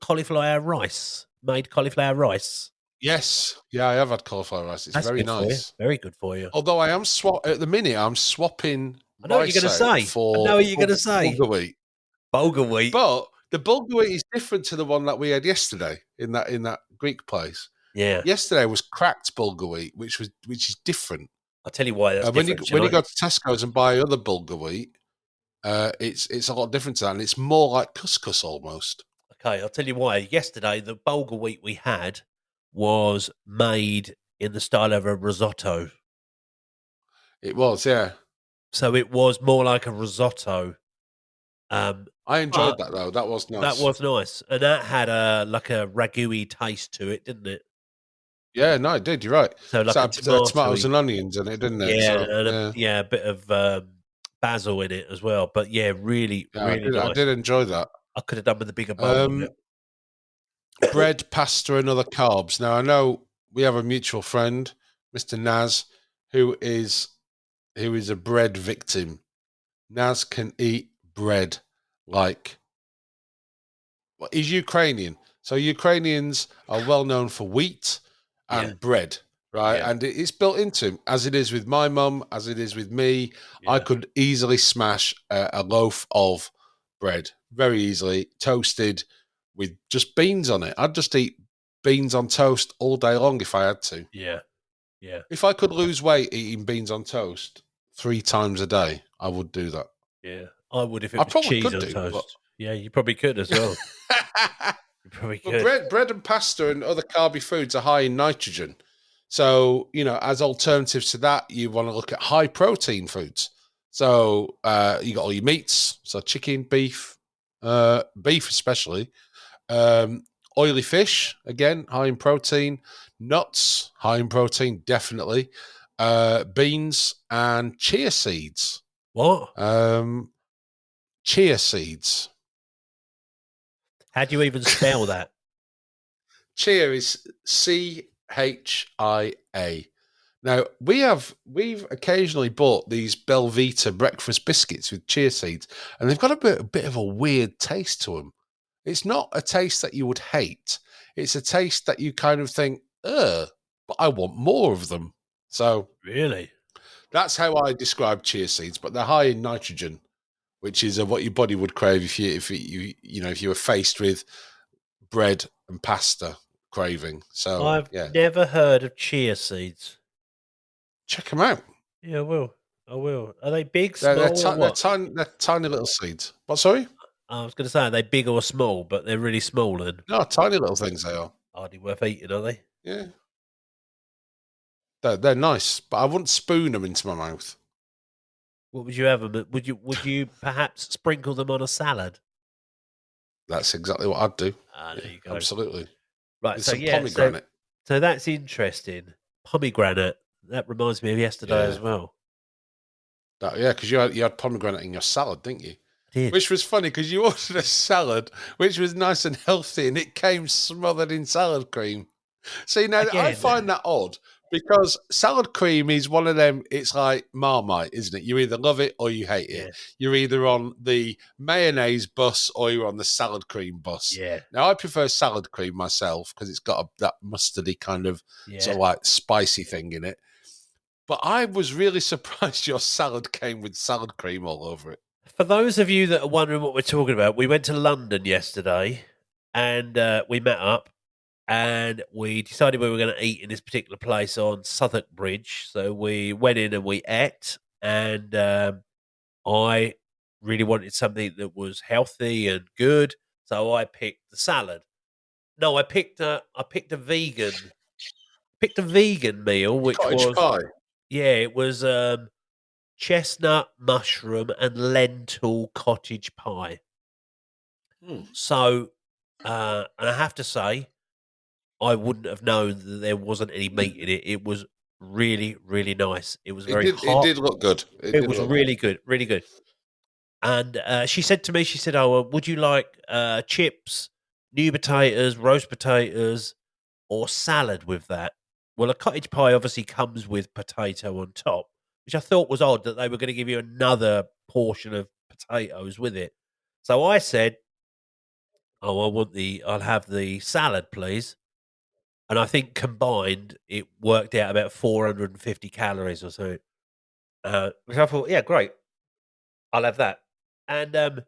cauliflower rice? Made cauliflower rice? yes, yeah. I have had cauliflower rice. It's That's very good for you. nice. Very good for you. Although I am at the minute. I'm swapping I know what you're going to miso say. I for know what you're going to say. bulgur wheat. Bulgur wheat. But the bulgur wheat is different to the one that we had yesterday in that Greek place. Yeah. Yesterday was cracked bulgur wheat, which is different. I'll tell you why that's When you different, when shall you I? go to Tesco's and buy other bulgur wheat, it's a lot different to that, and it's more like couscous almost. Okay, I'll tell you why. Yesterday, the bulgur wheat we had was made in the style of a risotto. It was, yeah. So it was more like a risotto. Um, I enjoyed but that though. That was that nice. was nice. And that had like a ragu-y taste to it, didn't it? Yeah, no, it did. You're right. So like So a tomatoes tomatoey. and onions in it, didn't it? Yeah, So and yeah, a bit of basil in it as well. But yeah, really, yeah, really I nice. did enjoy that. I could have done with a bigger bowl of Um, it. bread, pasta, and other carbs. Now I know we have a mutual friend, Mr. Naz, who is a bread victim. Naz can eat bread like he's Ukrainian. So Ukrainians are well known for wheat Yeah, and bread, right? yeah, And it's built into him, as it is with my mum, as it is with me. I yeah. could easily smash a loaf of bread very easily, toasted with just beans on it. I'd just eat beans on toast all day long if I had to. Yeah, yeah, If I could lose weight eating beans on toast 3 times a day, I would do that. yeah. I would if it I was probably cheese could on do, but toast. Yeah, you probably could as well. You probably but could. bread and pasta and other carby foods are high in nitrogen. So, as alternatives to that, you want to look at high protein foods. So, you got all your meats, so chicken, beef especially, oily fish, again, high in protein, nuts, high in protein, definitely, beans and chia seeds. What? Um, Chia seeds. How do you even spell that? Chia is CHIA. Now we've occasionally bought these Belvita breakfast biscuits with chia seeds, and they've got a bit of a weird taste to them. It's not a taste that you would hate. It's a taste that you kind of think, but I want more of them. So Really? that's how I describe chia seeds, but they're high in nitrogen, which is what your body would crave if you were faced with bread and pasta craving. So I've yeah, never heard of chia seeds. check them out. Yeah, I will. I will. Are they big, They're, small, or they're what? tiny. They're tiny little seeds. What? Sorry? I was going to say, are they big or small? But they're really small and No, tiny little things they are. hardly worth eating, are they? Yeah, they're nice, but I wouldn't spoon them into my mouth. What would you have them? Would you perhaps sprinkle them on a salad? That's exactly what I'd do. Ah, Yeah, there you go. absolutely. Right. With So some yeah. So pomegranate. so that's interesting. Pomegranate. That reminds me of yesterday Yeah, as well. yeah, because you had pomegranate in your salad, didn't you? I did. Which was funny because you ordered a salad which was nice and healthy, and it came smothered in salad cream. See, now I Again. find that odd because salad cream is one of them, it's like Marmite, isn't it? You either love it or you hate it. Yeah. You're either on the mayonnaise bus or you're on the salad cream bus. Yeah. Now, I prefer salad cream myself because it's got that mustardy kind of sort Yeah. of like spicy thing in it. But I was really surprised your salad came with salad cream all over it. For those of you that are wondering what we're talking about, we went to London yesterday and we met up and we decided we were going to eat in this particular place on Southwark Bridge. So we went in and we ate, and I really wanted something that was healthy and good. So I picked the salad. No, I picked a vegan meal, which Cottage was, pie. yeah, it was chestnut, mushroom, and lentil cottage pie. Hmm. So, and I have to say, I wouldn't have known that there wasn't any meat in it. It was really, really nice. It was It very did. It hot. did look good. It It did was look good. really good, really good. And she said to me, she said, "Oh, would you like chips, new potatoes, roast potatoes, or salad with that?" Well, a cottage pie obviously comes with potato on top, which I thought was odd that they were going to give you another portion of potatoes with it. So I said, "Oh, I'll have the salad, please." And I think combined, it worked out about 450 calories or so. Which I thought, yeah, great, I'll have that. And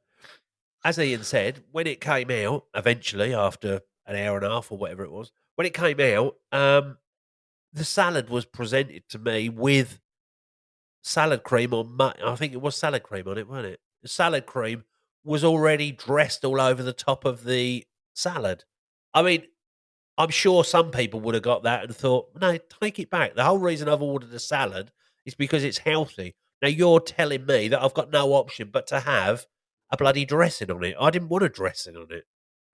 as Ian said, when it came out, eventually after an hour and a half or whatever it was, when it came out, the salad was presented to me with salad cream on. I think it was salad cream on it, wasn't it? The salad cream was already dressed all over the top of the salad. I mean, I'm sure some people would have got that and thought, no, take it back. The whole reason I've ordered a salad is because it's healthy. Now you're telling me that I've got no option but to have a bloody dressing on it. I didn't want a dressing on it.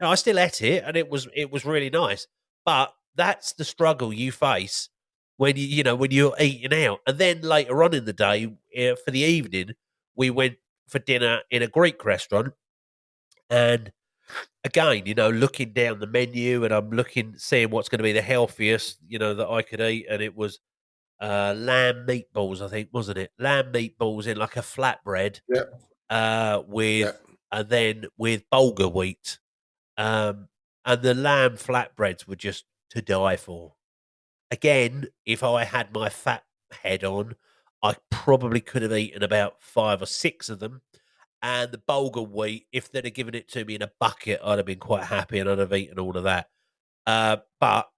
Now, I still ate it and it was really nice. But that's the struggle you face when when you're eating out. And then later on in the day, for the evening, we went for dinner in a Greek restaurant, and again, looking down the menu and I'm seeing what's going to be the healthiest, that I could eat. And it was lamb meatballs, I think, wasn't it? Lamb meatballs in like a flatbread, Yeah. Yeah. and then with bulgur wheat. And the lamb flatbreads were just to die for. Again, if I had my fat head on, I probably could have eaten about 5 or 6 of them. And the bulgur wheat, if they'd have given it to me in a bucket, I'd have been quite happy and I'd have eaten all of that. But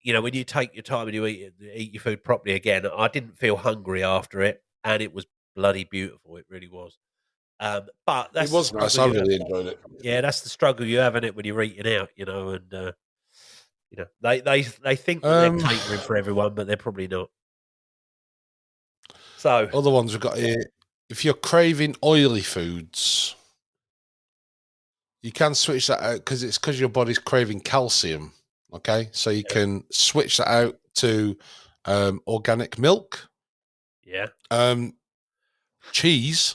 when you take your time and you eat your food properly again, I didn't feel hungry after it, and it was bloody beautiful. It really was. But It that's the was nice. struggle I you have. really enjoyed it. Yeah, that's the struggle you have in it when you're eating out, and they think that they're Um, catering for everyone, but they're probably not. So Other ones we've got here. If you're craving oily foods, you can switch that out because your body's craving calcium. Okay, so you yeah, can switch that out to organic milk, yeah, cheese,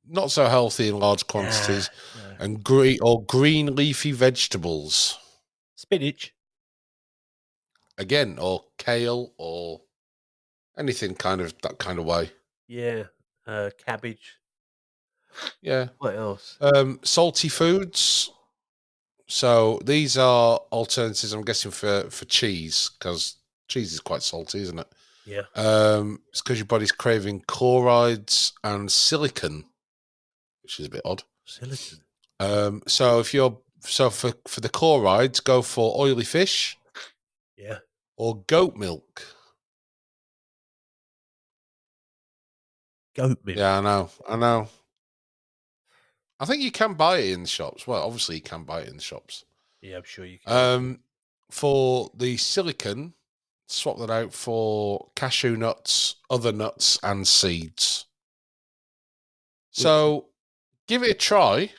not so healthy in large nah, quantities, no. and green leafy vegetables Spinach, again, or kale, or anything kind of that kind of way. yeah, cabbage. Yeah, What else? salty foods. So these are alternatives, I'm guessing, for cheese, because cheese is quite salty, isn't it? Yeah, It's because your body's craving chlorides and silicon, which is a bit odd. silicon. So for the chlorides, go for oily fish Yeah, or goat milk. goat milk. Yeah, I know. I think you can buy it in the shops. Well, obviously you can buy it in the shops. Yeah, I'm sure you can. Um, for the silicon, swap that out for cashew nuts, other nuts, and seeds. Which, So give it a try.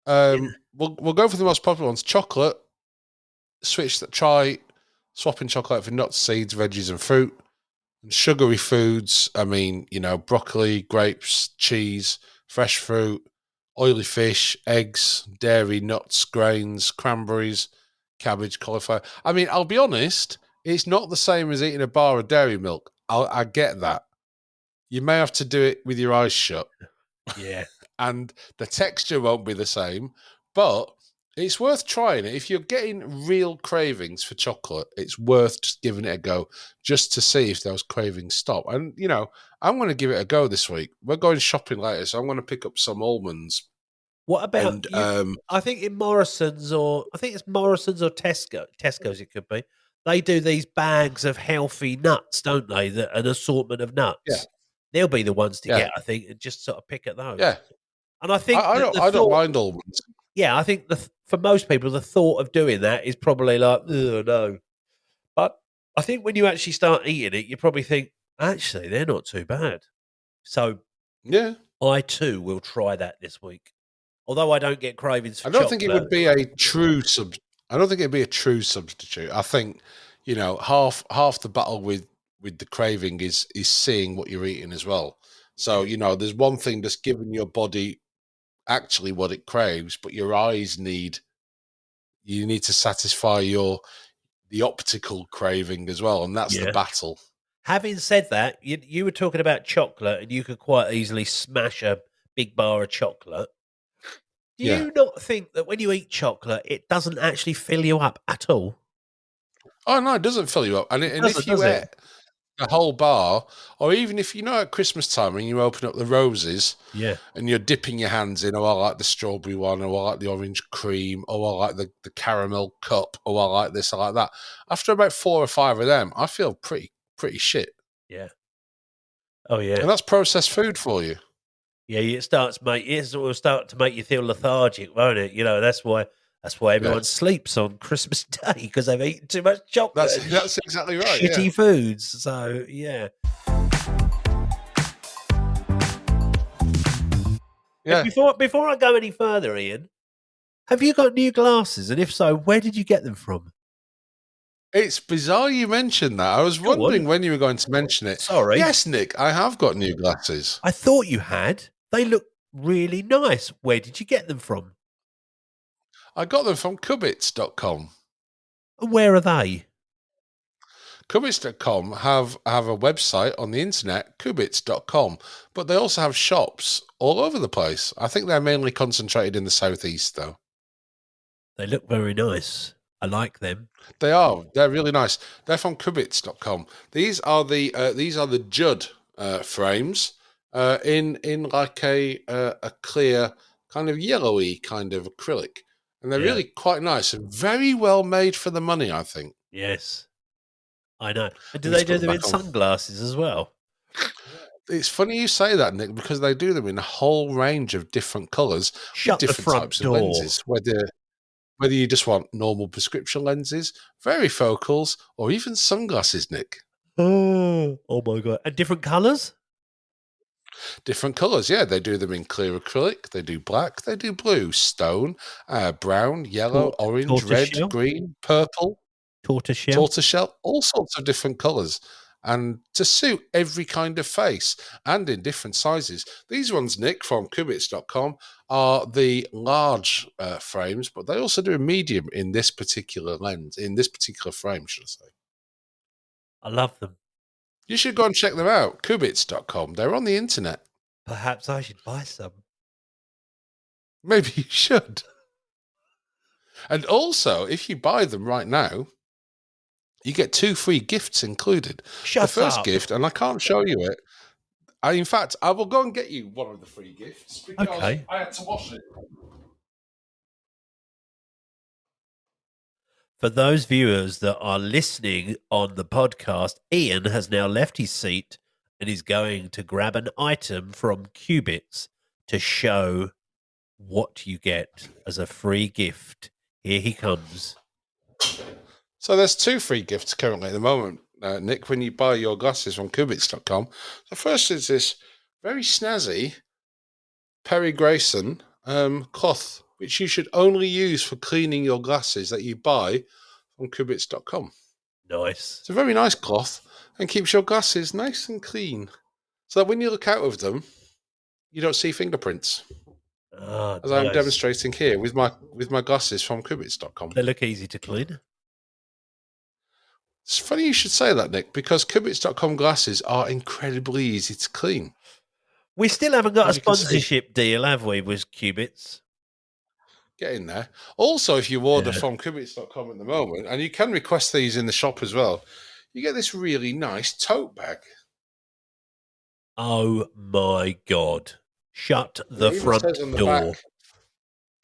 yeah, We'll go for the most popular ones. Chocolate. Try swapping chocolate out for nuts, seeds, veggies, and fruit. And sugary foods. I mean, broccoli, grapes, cheese, fresh fruit, oily fish, eggs, dairy, nuts, grains, cranberries, cabbage, cauliflower. I mean, I'll be honest. It's not the same as eating a bar of dairy milk. I get that. You may have to do it with your eyes shut, yeah. and the texture won't be the same, but it's worth trying it. If you're getting real cravings for chocolate, it's worth just giving it a go, just to see if those cravings stop. And, I'm going to give it a go this week. We're going shopping later, so I'm going to pick up some almonds. What about And you? I think in Morrison's, or I think it's Morrison's or Tesco's it could be. They do these bags of healthy nuts, don't they? An assortment of yeah, nuts. They'll be the ones to yeah, get, I think, and just sort of pick at those. yeah. And I I, think I that don't the I don't thought, mind almonds. yeah, I think for most people, the thought of doing that is probably like, oh no. But I think when you actually start eating it, you probably think, actually, they're not too bad. So Yeah. I too will try that this week. Although I don't get cravings for I don't think it chocolate. would be a true I don't think it'd be a true substitute. I think, half the battle with the craving is seeing what you're eating as well. So, Yeah, there's one thing that's giving your body actually what it craves, but your eyes you need to satisfy the optical craving as well, and that's the yeah. battle. Having said that, you were talking about chocolate, and you could quite easily smash a big bar of chocolate. Do Yeah. you not think that when you eat chocolate, it doesn't actually fill you up at all? Oh no, it doesn't fill you up. And It and doesn't, if you does it? ate a whole bar, or even if at Christmas time and you open up the roses Yeah, and you're dipping your hands in, oh, I like the strawberry one, or I like the orange cream, or I like the caramel cup, or I like this, I like that. After about 4 or 5 of them, I feel pretty shit. yeah. Oh, yeah. And that's processed food for you. Yeah, it will start to make you feel lethargic, won't it? That's why Yeah. everyone sleeps on Christmas Day, because they've eaten too much chocolate and That's exactly right. Yeah. shitty foods. So, yeah. Yeah. Before I go any further, Ian, have you got new glasses? And if so, where did you get them from? It's bizarre you mentioned that. I was Go on. wondering when you were going to mention it. Sorry. Yes, Nick, I have got new glasses. I thought you had. They look really nice. Where did you get them from? I got them from Cubits.com. And where are they? Cubits.com have a website on the internet, Cubits.com, but they also have shops all over the place. I think they're mainly concentrated in the southeast, though. They look very nice. I like them. They are. They're really nice. They're from Cubits.com. These are the Judd frames. in like a clear kind of yellowy kind of acrylic, and they're Yeah. really quite nice and very well made for the money, I think. Yes, I know. And do I need they to put do them them in back on. sunglasses as well? It's funny you say that, Nick, because they do them in a whole range of different colours with Shut the different front types of door. lenses, whether you just want normal prescription lenses, varifocals, or even sunglasses, Nick. Oh my god! And different colours? Different colours, yeah. They do them in clear acrylic, they do black, they do blue, stone, brown, yellow, orange, red, Tortoiseshell? green, purple, Tortoiseshell? tortoiseshell, all sorts of different colours. And to suit every kind of face and in different sizes. These ones, Nick, from Kubits.com, are the large frames, but they also do a medium in this particular lens, in this particular frame, should I say. I love them. You should go and check them out. Kubits.com. They're on the internet. Perhaps I should buy some. Maybe you should. And also, if you buy them right now, you get 2 free gifts included. The Shut first up. gift, and I can't show you it. In fact, I will go and get you one of the free gifts because Okay. I had to wash it. For those viewers that are listening on the podcast, Ian has now left his seat and is going to grab an item from Qubits to show what you get as a free gift. Here he comes. So there's 2 free gifts currently at the moment, Nick, when you buy your glasses from Kubits.com. The first is this very snazzy Perry Grayson cloth, which you should only use for cleaning your glasses that you buy from Kubits.com. Nice. It's a very nice cloth and keeps your glasses nice and clean, so that when you look out of them, you don't see fingerprints. Ah, As I'm nice. demonstrating here with my glasses from Kubits.com. They look easy to clean. It's funny you should say that, Nick, because Kubits.com glasses are incredibly easy to clean. We still haven't got As a you can see. sponsorship deal, have we, with Qubits? Get in there. Also, if you order Yeah. from Kubits.com at the moment, and you can request these in the shop as well, you get this really nice tote bag. Oh my God. Shut And the it even front says on the door. back,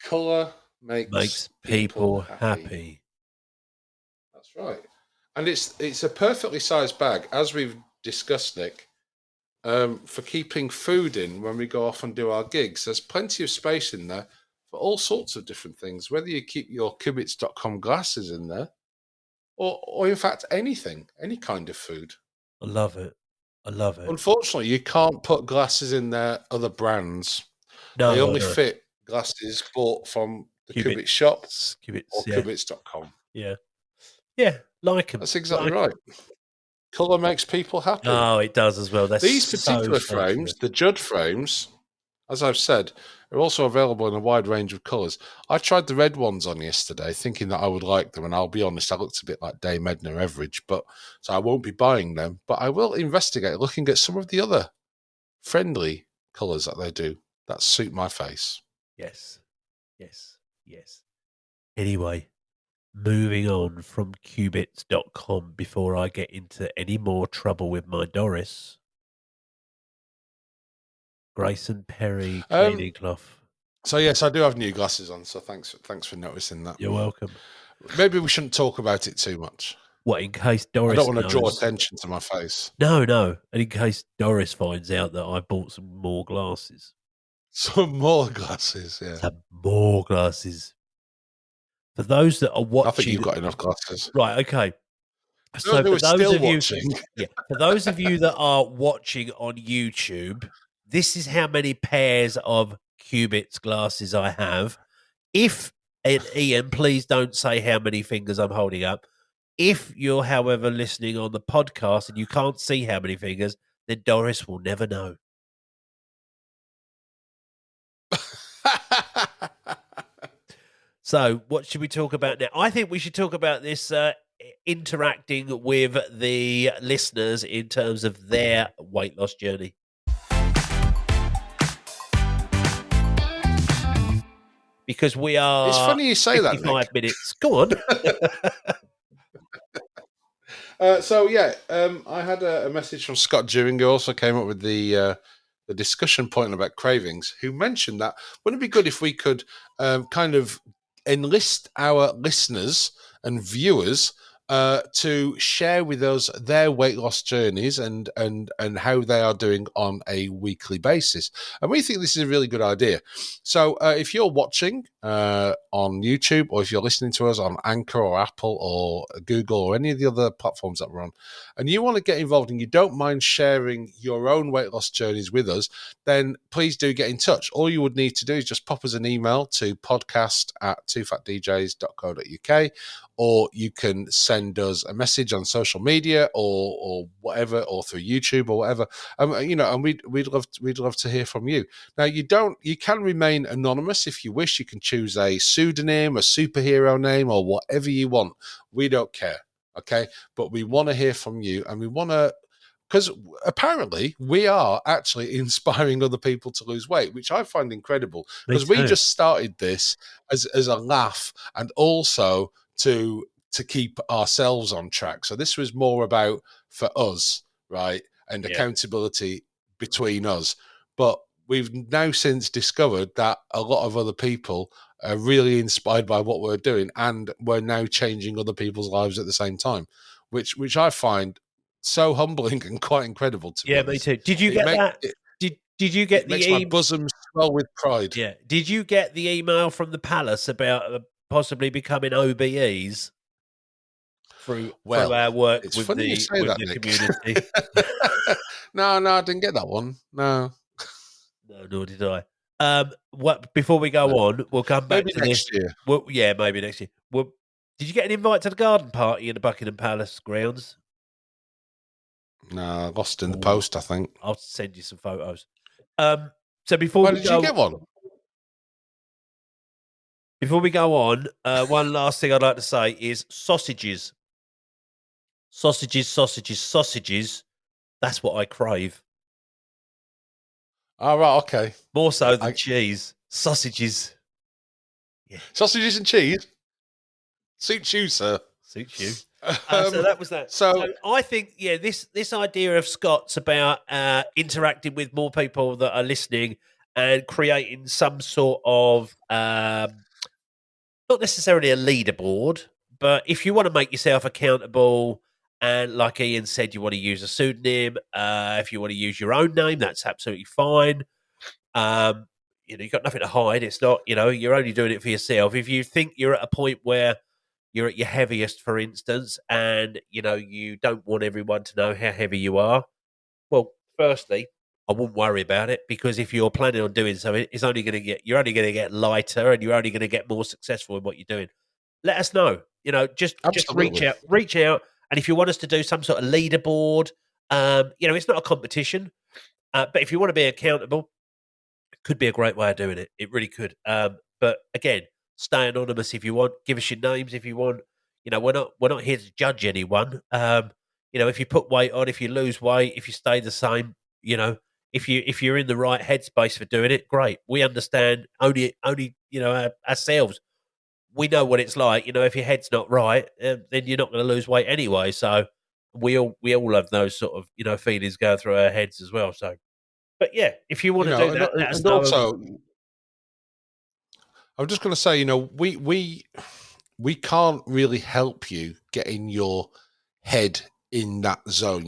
colour makes people happy. happy. That's right. And it's a perfectly sized bag, as we've discussed, Nick, for keeping food in when we go off and do our gigs. There's plenty of space in there for all sorts of different things, whether you keep your Kubits.com glasses in there or in fact anything, any kind of food. I love it. I love it. Unfortunately, you can't put glasses in their other brands. No, They I only know. fit glasses bought from the Qubits. Kubits shop Qubits, or yeah. Kubits.com. Yeah. Yeah, like them. That's exactly right. Colour makes people happy. Oh, it does as well. That's These particular so frames, true. the Judd frames, as I've said, are also available in a wide range of colours. I tried the red ones on yesterday, thinking that I would like them, and I'll be honest, I looked a bit like Dame Edna Everage, so I won't be buying them. But I will investigate looking at some of the other friendly colours that they do that suit my face. Yes. Yes. Yes. Anyway, moving on from Qubits.com before I get into any more trouble with my Doris. Grayson Perry cleaning cloth. So yes, I do have new glasses on, so thanks for noticing that. You're welcome. Maybe we shouldn't talk about it too much. What, in case I Doris don't want to draw knows? attention to my face. No. And in case Doris finds out that I bought some more glasses. Some more glasses, yeah. Some more glasses. For those that are watching, I think you've got enough glasses. right? Okay. So Those who for are those still of you, watching, for those of you that are watching on YouTube, this is how many pairs of Qubits glasses I have. If and Ian, please don't say how many fingers I'm holding up. If you're, however, listening on the podcast and you can't see how many fingers, then Doris will never know. So, what should we talk about now? I think we should talk about this interacting with the listeners in terms of their weight loss journey. Because we are it's funny you say that, 55 Nick. minutes. Go on. I had a message from Scott Dewing, who also came up with the the discussion point about cravings, who mentioned that wouldn't it be good if we could kind of enlist our listeners and viewers to share with us their weight loss journeys and how they are doing on a weekly basis. And we think this is a really good idea. So if you're watching on YouTube, or if you're listening to us on Anchor or Apple or Google or any of the other platforms that we're on, and you want to get involved and you don't mind sharing your own weight loss journeys with us, then please do get in touch. All you would need to do is just pop us an email to podcast@toofatdjs.co.uk, or you can send us a message on social media or whatever, or through YouTube or whatever. And we'd love to hear from you. Now, you can remain anonymous if you wish. You can choose a pseudonym, a superhero name, or whatever you want. We don't care. Okay, but we want to hear from you, and we want to, because apparently we are actually inspiring other people to lose weight, which I find incredible, because we just started this as a laugh and also to keep ourselves on track. So this was more about for us, right, and accountability between us. But we've now since discovered that a lot of other people are really inspired by what we're doing, and we're now changing other people's lives at the same time, which I find so humbling and quite incredible, to be honest. Me too. Did you get that? Did you get the makes my bosom swell with pride. Yeah. Did you get the email from the palace about possibly becoming OBEs through our work with the community? No, I didn't get that one. No, nor did I. Before we go on, we'll come back maybe to next this. year. Well, yeah, maybe next year. Well, did you get an invite to the garden party in the Buckingham Palace grounds? No, lost in the post, I think. I'll send you some photos. So before did you get one? Before we go on, one last thing I'd like to say is sausages. Sausages. That's what I crave. Oh, right, okay. More so than cheese. Sausages. Yeah. Sausages and cheese? Suits you, sir. Suits you. So that was that. So I think, this idea of Scott's about interacting with more people that are listening and creating some sort of, not necessarily a leaderboard, but if you want to make yourself accountable, and like Ian said, you want to use a pseudonym, if you want to use your own name, that's absolutely fine. You've got nothing to hide. It's not, you're only doing it for yourself. If you think you're at a point where you're at your heaviest, for instance, and you don't want everyone to know how heavy you are, well, firstly, I wouldn't worry about it, because if you're planning on doing something, you're only going to get lighter, and you're only going to get more successful in what you're doing. Let us know. Just reach out, and if you want us to do some sort of leaderboard, it's not a competition, but if you want to be accountable, it could be a great way of doing it. It really could. But again, stay anonymous if you want. Give us your names if you want. We're not here to judge anyone. If you put weight on, if you lose weight, if you stay the same, if you're in the right headspace for doing it, great. We understand. Only ourselves. We know what it's like. If your head's not right, then you're not going to lose weight anyway. So we all have those sort of feelings going through our heads as well. So, but yeah, if you want to do that, let us know. Also, I'm just going to say, we can't really help you get in your head in that zone.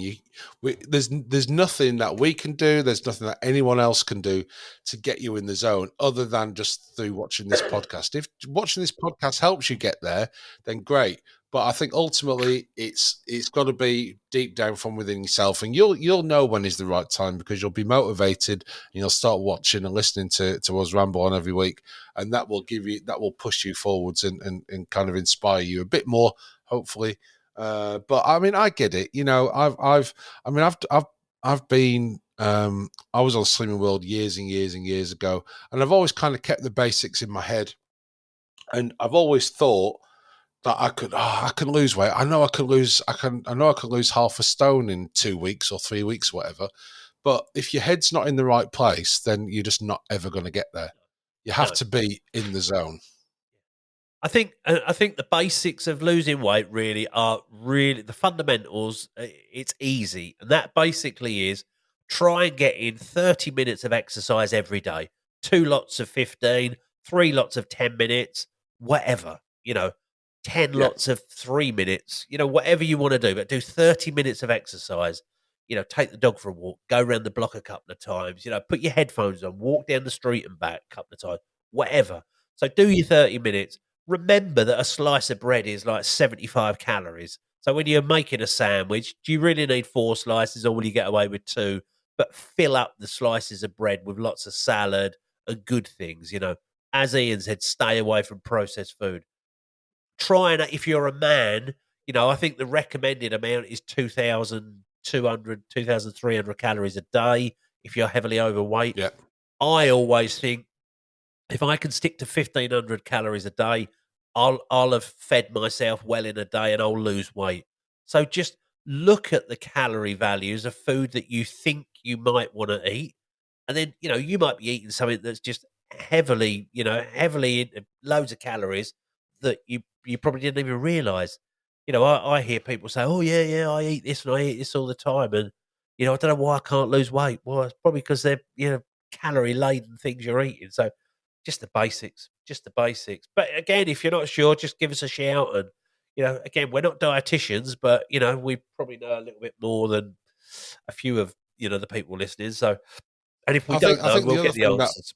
There's nothing that we can do. There's nothing that anyone else can do to get you in the zone other than just through watching this podcast. If watching this podcast helps you get there, then great. But I think ultimately it's got to be deep down from within yourself, and you'll know when is the right time, because you'll be motivated and you'll start watching and listening to us ramble on every week, and that will push you forwards and kind of inspire you a bit more, hopefully. But I mean, I get it. I've been. I was on Slimming World years and years and years ago, and I've always kind of kept the basics in my head, and I've always thought that I can lose weight. I know I can lose half a stone in 2 weeks or 3 weeks, whatever. But if your head's not in the right place, then you're just not ever going to get there. You have to be in the zone. I think the basics of losing weight are the fundamentals. It's easy, and that basically is try and get in 30 minutes of exercise every day. 2 lots of 15, 3 lots of 10 minutes, whatever, 10 Yeah. lots of 3 minutes, whatever you want to do, but do 30 minutes of exercise. Take the dog for a walk, go around the block a couple of times, put your headphones on, walk down the street and back a couple of times, whatever. So do your 30 minutes. Remember that a slice of bread is like 75 calories. So when you're making a sandwich, do you really need 4 slices or will you get away with 2? But fill up the slices of bread with lots of salad and good things. As Ian said, stay away from processed food. Try and, if you're a man, I think the recommended amount is 2,200, 2,300 calories a day if you're heavily overweight. Yeah. I always think if I can stick to 1,500 calories a day, I'll have fed myself well in a day and I'll lose weight. So just look at the calorie values of food that you think you might want to eat, and then you might be eating something that's just heavily in loads of calories that you probably didn't even realize. I hear people say, "Oh yeah, I eat this and I eat this all the time," and I don't know why I can't lose weight. Well, it's probably because they're calorie laden things you're eating. So just the basics, just the basics. But again, if you're not sure, just give us a shout. And again, we're not dietitians, but we probably know a little bit more than a few of the people listening. So, and if we I think don't I know, think we'll get the answers.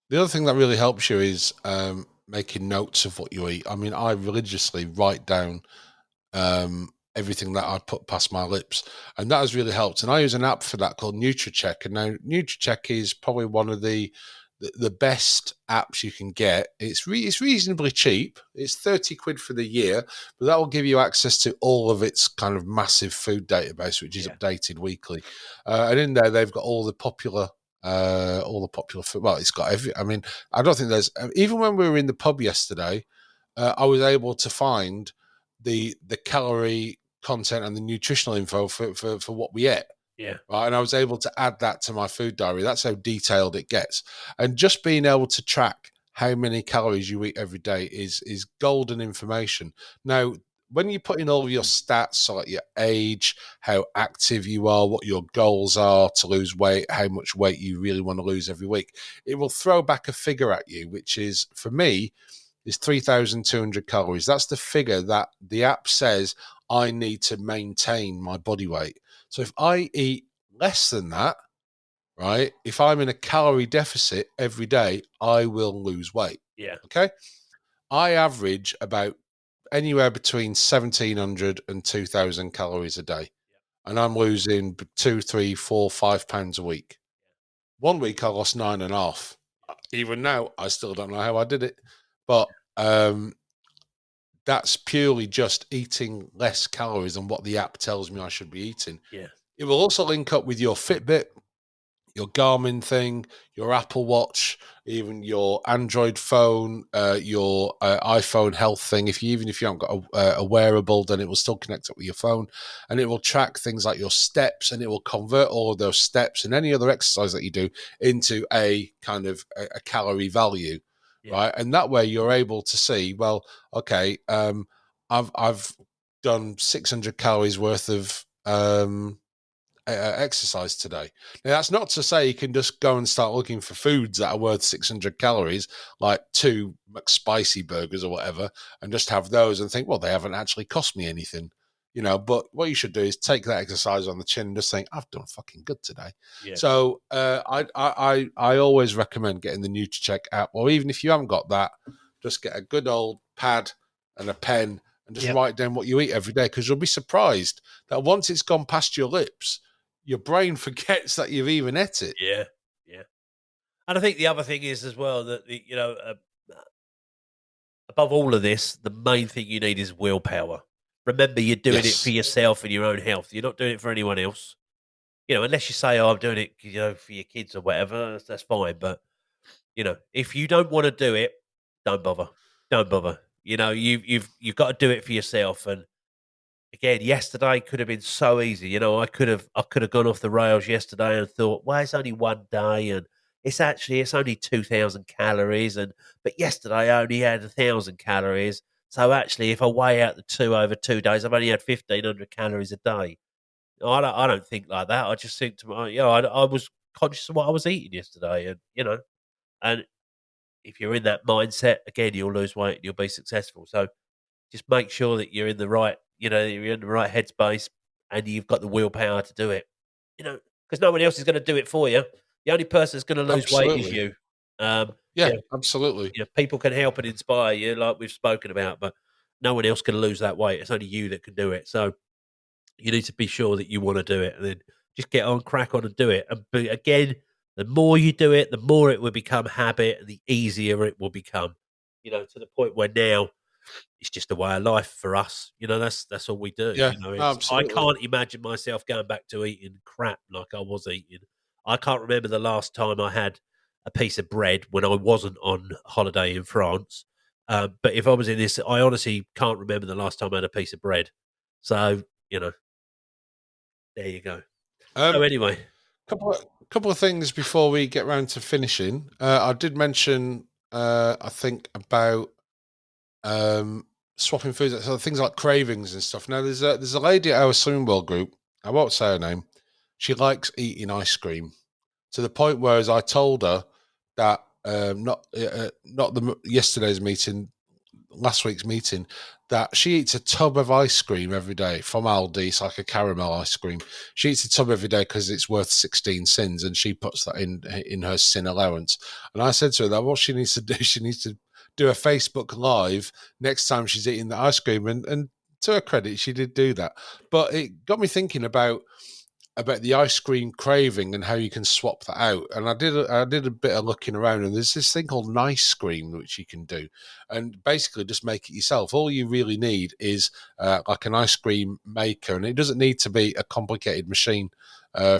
the other thing that really helps you is making notes of what you eat. I mean, I religiously write down everything that I put past my lips, and that has really helped. And I use an app for that called NutriCheck. And now NutriCheck is probably one of the best apps you can get. It's reasonably cheap. It's 30 quid for the year, but that will give you access to all of its kind of massive food database, which is Yeah, updated weekly. And in there, they've got all the popular food. Well, it's got every. I mean, I don't think there's even when we were in the pub yesterday, I was able to find the calorie content and the nutritional info for what we ate. yeah, Right. And I was able to add that to my food diary. That's how detailed it gets. And just being able to track how many calories you eat every day is golden information. Now, when you put in all of your stats, so like your age, how active you are, what your goals are to lose weight, how much weight you really want to lose every week, it will throw back a figure at you, which is, for me, is 3,200 calories. That's the figure that the app says I need to maintain my body weight. So if I eat less than that, right, if I'm in a calorie deficit every day, I will lose weight. yeah, Okay. I average about anywhere between 1,700 and 2,000 calories a day. And I'm losing 2, 3, 4, 5 pounds a week. 1 week I lost 9.5. Even now, I still don't know how I did it. But that's purely just eating less calories than what the app tells me I should be eating. yeah, It will also link up with your Fitbit, your Garmin thing, your Apple Watch, even your Android phone, your iPhone health thing. Even if you haven't got a wearable, then it will still connect up with your phone, and it will track things like your steps, and it will convert all of those steps and any other exercise that you do into a kind of a calorie value, yeah, right? And that way you're able to see, well, okay, I've done 600 calories worth of exercise today. Now, that's not to say you can just go and start looking for foods that are worth 600 calories, like 2 McSpicy burgers or whatever, and just have those and think, well, they haven't actually cost me anything. But what you should do is take that exercise on the chin and just think, I've done fucking good today. yeah, So I always recommend getting the NutriCheck app, or even if you haven't got that, just get a good old pad and a pen and just yeah, write down what you eat every day, because you'll be surprised that once it's gone past your lips, your brain forgets that you've even ate it. yeah, yeah. And I think the other thing is as well that above all of this, the main thing you need is willpower. Remember, you're doing it for Yes. yourself and your own health. You're not doing it for anyone else. Unless you say, "Oh, I'm doing it, for your kids or whatever." That's fine. But if you don't want to do it, don't bother. Don't bother. You've got to do it for yourself. And again, yesterday could have been so easy. I could have gone off the rails yesterday and thought, well, it's only one day, and it's only 2,000 calories, but yesterday I only had 1,000 calories. So actually, if I weigh out the two over 2 days, I've only had 1,500 calories a day. I don't think like that. I just think to my, I was conscious of what I was eating yesterday, and if you're in that mindset, again, you'll lose weight and you'll be successful. So just make sure that you're in the right, you're in the right headspace and you've got the willpower to do it. Because no one else is going to do it for you. The only person that's going to lose weight is Absolutely. you. Um, Yeah, yeah, absolutely. people can help and inspire you, like we've spoken about, but no one else can lose that weight. It's only you that can do it. So you need to be sure that you want to do it, and then just get on, crack on, and do it. And again, the more you do it, the more it will become habit, and the easier it will become. To the point where now it's just a way of life for us. That's all we do. Yeah, no, It's I absolutely. can't imagine myself going back to eating crap like I was eating. I can't remember the last time I had a piece of bread when I wasn't on holiday in France. But if I was in this, I honestly can't remember the last time I had a piece of bread. So there you go. So Um, anyway, couple of things before we get round to finishing. I did mention, I think about swapping foods, so things like cravings and stuff. Now, there's a lady at our Swimming World group. I won't say her name. She likes eating ice cream to the point where, as I told her that not yesterday's meeting, last week's meeting, that she eats a tub of ice cream every day from Aldi. It's like a caramel ice cream. She eats a tub every day because it's worth 16 cents, and she puts that in her sin allowance. And I said to her that what she needs to do, she needs to do a Facebook Live next time she's eating the ice cream. And to her credit, she did do that. But it got me thinking about the ice cream craving and how you can swap that out. And I did a bit of looking around, and there's this thing called nice cream which you can do, and basically just make it yourself. All you really need is like an ice cream maker, and it doesn't need to be a complicated machine.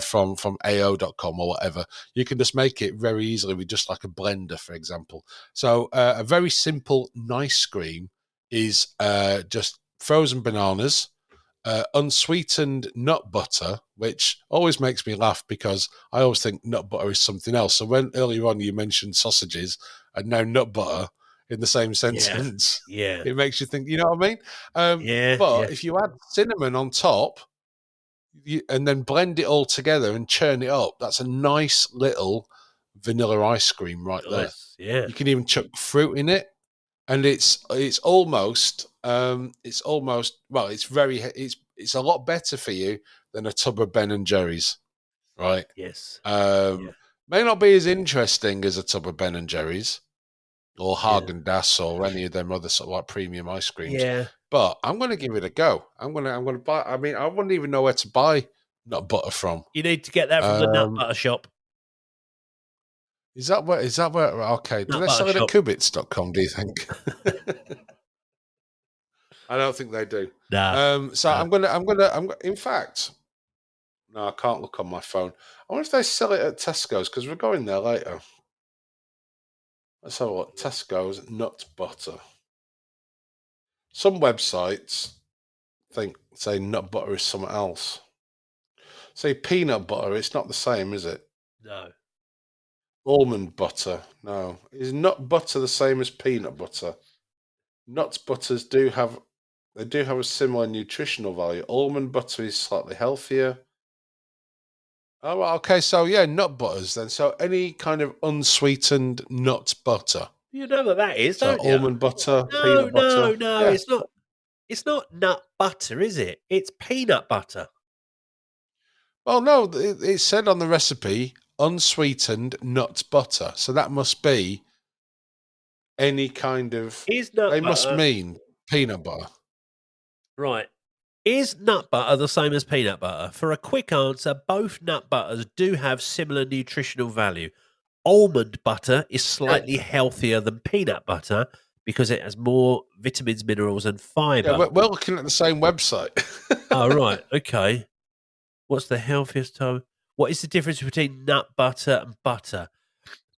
From AO.com or whatever, you can just make it very easily with just like a blender, for example. So a very simple nice cream is just frozen bananas, unsweetened nut butter, which always makes me laugh because I always think nut butter is something else. So when earlier on you mentioned sausages and now nut butter in the same yeah, sentence, yeah, it makes you think, you know what I mean? yeah, yeah. But if you add cinnamon on top and then blend it all together and churn it up, that's a nice little vanilla ice cream right there. Nice. Yeah, You can even chuck fruit in it, and it's almost well, it's a lot better for you than a tub of Ben and Jerry's, right? yes, um yeah, may not be as interesting as a tub of Ben and Jerry's or yeah, Haagen-Dazs or any of them other sort of like premium ice creams, yeah. but I'm going to give it a go. I'm going to buy. I mean, I wouldn't even know where to buy nut butter from. You need to get that from the nut um butter shop. is that where okay, do Nut they butter sell it at shop. kubits.com, do you think? I don't think they do. Nah, So nah. in fact, no, I can't look on my phone. I wonder if they sell it at Tesco's because we're going there later. Let's have a look. Tesco's nut butter. Some websites say nut butter is something else. Say peanut butter, it's not the same, is it? No. Almond butter, no. Is nut butter the same as peanut butter? Nut butters do have a similar nutritional value. Almond butter is slightly healthier. Oh, well, okay. So yeah, nut butters then. So any kind of unsweetened nut butter. You know what that is, So don't you? almond butter, No, peanut butter. no, no. Yeah. It's not nut butter, is it? It's peanut butter. Well, no, it said on the recipe unsweetened nut butter. So that must be any kind of. Is nut They must butter mean peanut butter. right? Is nut butter the same as peanut butter? For a quick answer, both nut butters do have similar nutritional value. Almond butter is Yeah, slightly healthier than peanut butter because it has more vitamins, minerals, and yeah. fiber. We're looking at the same website. Oh, right. Okay. What's the healthiest time? What is the difference between nut butter and butter?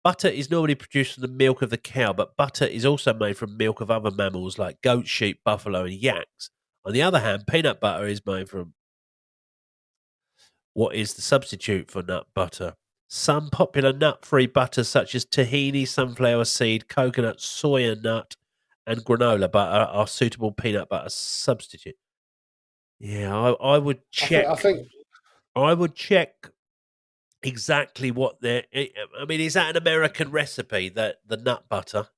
Butter is normally produced from the milk of the cow, but butter is also made from milk of other mammals like goats, sheep, buffalo, and yaks. On the other hand, peanut butter is made from what is the substitute for nut butter? Some popular nut free butters, such as tahini, sunflower seed, coconut, soya nut, and granola butter, are suitable peanut butter substitute. Yeah, I would I think. I check. think. I would check exactly what they're. I mean, is that an American recipe? That the nut butter?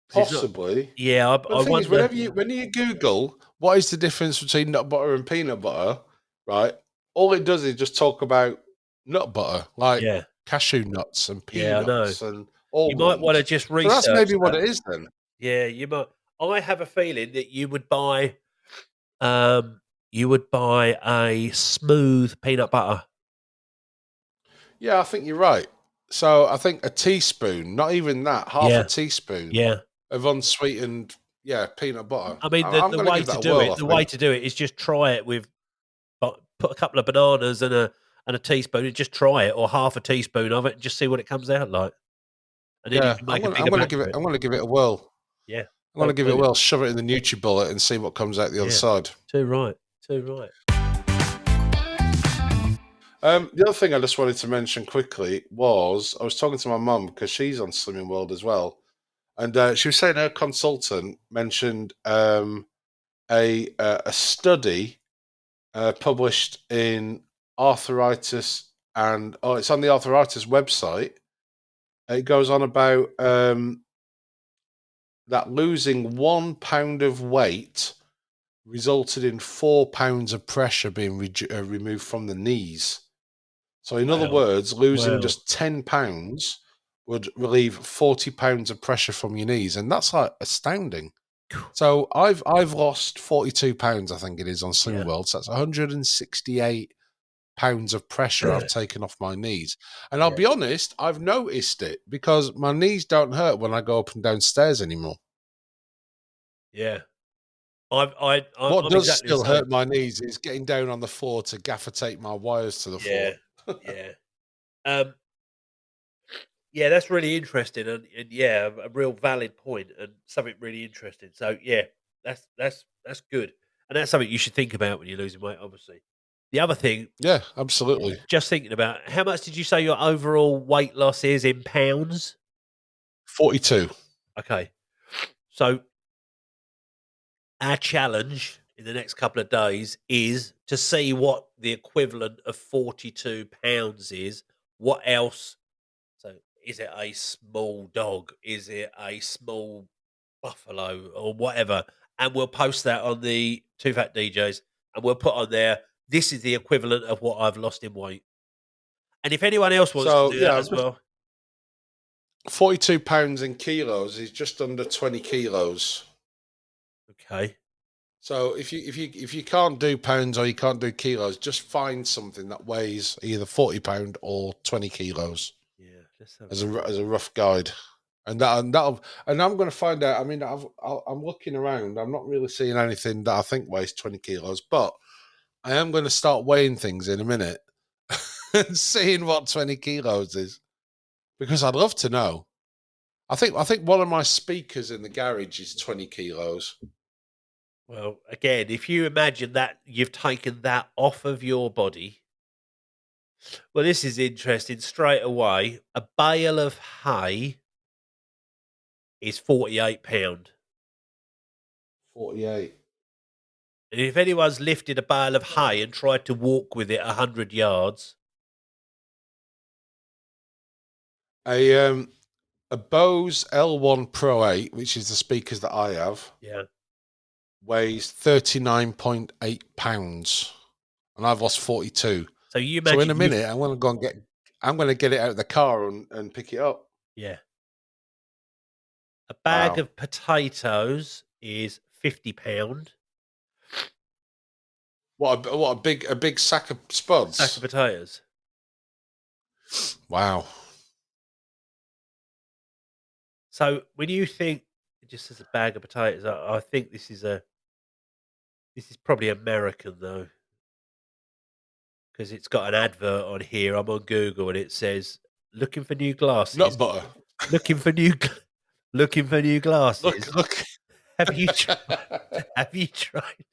'Cause it's not. Possibly. Yeah, But I the thing is, wonder. when you Google what is the difference between nut butter and peanut butter, right? All it does is just talk about nut butter, like Yeah, cashew nuts and yeah, I know. peanuts and You might want to almonds. just So that's research maybe what that. it is then. Yeah, you might. I have a feeling that um, you would buy a smooth peanut butter. Yeah, I think you're right. So I think a teaspoon, not even that, half a Yeah, teaspoon yeah. of unsweetened, yeah, peanut butter. I mean, I'm the going to way give to that a do whirl. it, I the way think. to do it is just try it with, put a couple of bananas and a teaspoon, and just try it, or half a teaspoon of it, and just see what it comes out like, and then you Yeah, can make a bigger batch of it. I'm going to give it a whirl. Yeah, I'm going to don't give it a do it. whirl. Shove it in the NutriBullet and see what comes out the other Yeah, side. too right, too right. The other thing I just wanted to mention quickly was I was talking to my mum because she's on Slimming World as well, and she was saying her consultant mentioned a study published in Arthritis, and it's on the Arthritis website. It goes on about that losing 1 pound of weight resulted in 4 pounds of pressure being removed from the knees. So, in other Wow, words, losing wow. just £10 would relieve £40 of pressure from your knees, and that's like astounding. So, I've lost £42, I think it is, on Slimming Yeah, World. So that's £168 of pressure I've taken off my knees. And I'll yeah, be honest, I've noticed it because my knees don't hurt when I go up and down stairs anymore. yeah. What I'm does exactly the still same. hurt my knees is getting down on the floor to gaffer tape my wires to the Yeah, floor. yeah. Um, yeah, that's really interesting, and yeah, a real valid point, and something really interesting. So yeah, that's good, and that's something you should think about when you're losing weight. Obviously, the other thing, Yeah, absolutely. just thinking about, how much did you say your overall weight loss is in pounds? 42. Okay, so our challenge in the next couple of days is to see what the equivalent of 42 pounds is. What else? So, is it a small dog? Is it a small buffalo or whatever? And we'll post that on the Too Fat DJs, and we'll put on there, this is the equivalent of what I've lost in weight. And if anyone else wants to So do yeah, that I'm as just well, 42 pounds in kilos is just under 20 kilos. okay. So if you can't do pounds or you can't do kilos, just find something that weighs either 40 pound or 20 kilos Yeah, let's have a as look. a rough guide. And I'm going to find out. I mean, I'm looking around. I'm not really seeing anything that I think weighs 20 kilos, but I am going to start weighing things in a minute and seeing what 20 kilos is because I'd love to know. I think one of my speakers in the garage is 20 kilos. Well, again, if you imagine that you've taken that off of your body, well, this is interesting straight away. A bale of hay is £48. 48. And if anyone's lifted a bale of hay and tried to walk with it 100 yards, A a Bose L1 Pro 8, which is the speakers that I have, yeah. weighs 39.8 pounds, and I've lost 42. So you So in imagine a you've, minute, I'm going to get it out of the car and pick it up. yeah. A bag Wow. of potatoes is £50. What a big sack of Sack of spuds. potatoes. Wow. So when you think it just as a bag of potatoes, I think this is probably American though, because it's got an advert on here. I'm on Google and it says, "Looking for new Nut glasses? butter. Looking for looking for new glasses? Look. Have you tried? Have you tried?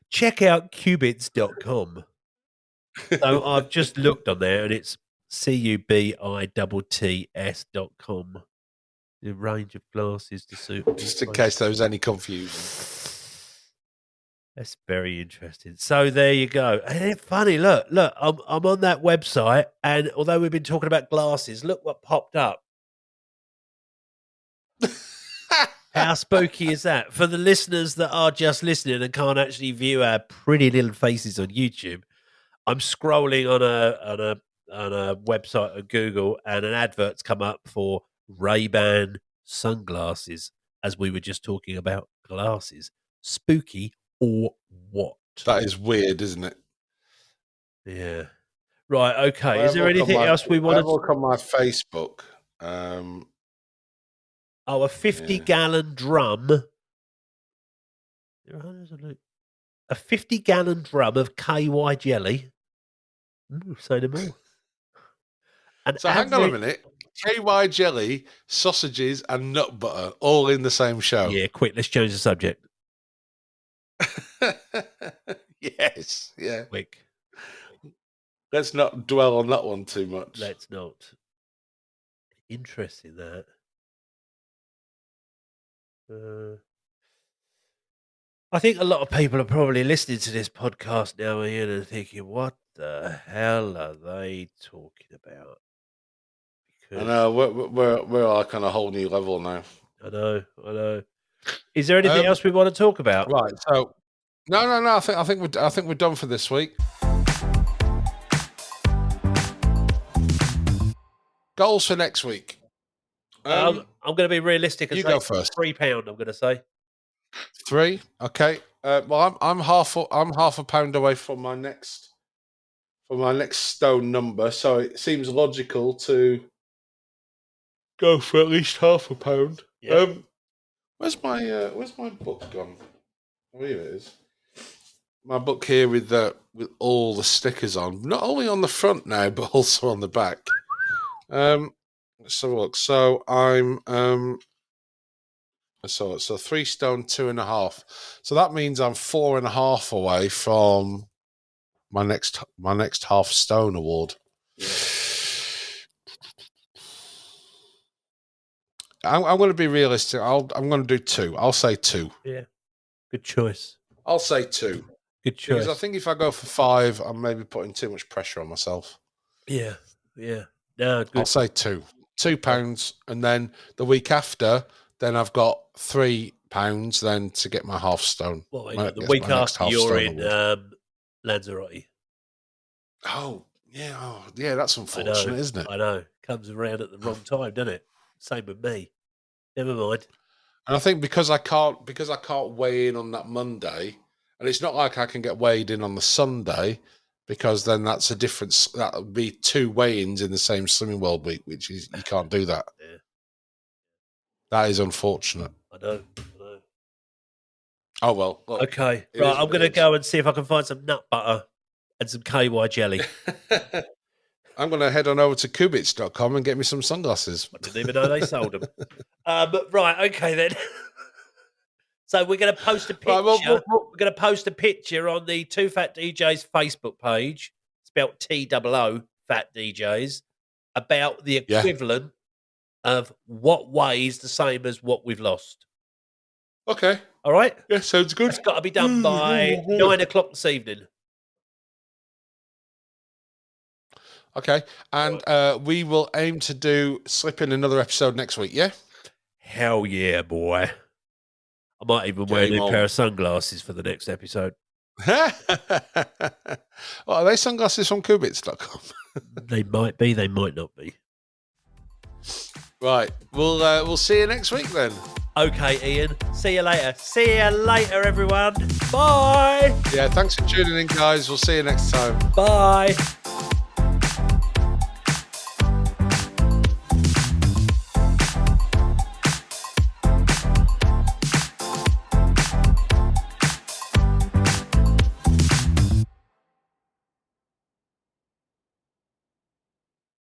Check out cubits.com." So I've just looked on there and it's cubitts.com. The range of glasses to suit all Just in faces. case there was any confusion. That's very interesting. So there you go. And it's funny, look, I'm on that website, and although we've been talking about glasses, look what popped up. How spooky is that? For the listeners that are just listening and can't actually view our pretty little faces on YouTube, I'm scrolling on a website of Google, and an advert's come up for Ray-Ban sunglasses, as we were just talking about glasses. Spooky or what? That is weird, isn't it? Yeah. Right. Okay. Is there anything else we want to? Have a look on my Facebook. Oh, a 50-gallon drum. A 50-gallon drum of KY jelly. Say no more. So hang on a minute. KY jelly, sausages, and nut butter all in the same show. Yeah, quick. Let's change the subject. Yes. Yeah. Quick. Let's not dwell on that one too much. Let's not. Interesting that. I think a lot of people are probably listening to this podcast now, Ian, and thinking, what the hell are they talking about? Because I know, we're like on a whole new level now. I know. Is there anything else we want to talk about? Right, so no. I think we're done for this week. Goals for next week. I'm going to be realistic. And you go first. £3. I'm going to say 3. Okay. Well, I'm half a pound away from my next stone number, so it seems logical to go for at least half a pound. Yep. Where's my book gone? Oh, here it is. My book here with all the stickers on, not only on the front now, but also on the back. Let's have a look. So I'm so 3 stone 2.5. So that means I'm 4.5 away from my next half stone award. Yeah. I'm going to be realistic. I'm going to do 2. I'll say 2. Yeah, good choice. I'll say 2. Good choice. Because I think if I go for 5, I'm maybe putting too much pressure on myself. Yeah. No, good. I'll say 2. £2, and then the week after, then I've got £3 then to get my half stone. Well, the week after you're in Lanzarote. Oh yeah, that's unfortunate, isn't it? I know. Comes around at the wrong time, doesn't it? Same with me. Never mind. And I think because I can't weigh in on that Monday, and it's not like I can get weighed in on the Sunday, because then that's a difference. That would be 2 weigh-ins in the same Slimming World week, which is, you can't do that. Yeah. That is unfortunate. I know. Oh well. Look, okay, right. I'm going to go and see if I can find some nut butter and some KY jelly. I'm going to head on over to Kubits.com and get me some sunglasses. I didn't even know they sold them. But right, okay then. So we're going to post a picture. Right, we're going to post a picture on the Too Fat DJs Facebook page, spelt TOO Fat DJs, about the equivalent of what weighs the same as what we've lost. Okay. All right? Yeah, sounds good. It's got to be done by 9 o'clock this evening. Okay. And we will aim to slip in another episode next week, yeah? Hell yeah, boy. I might even wear a new pair of sunglasses for the next episode. Are they sunglasses from Kubits.com? They might be, they might not be. Right. We'll see you next week then. Okay, Ian. See you later. See you later, everyone. Bye. Yeah, thanks for tuning in, guys. We'll see you next time. Bye.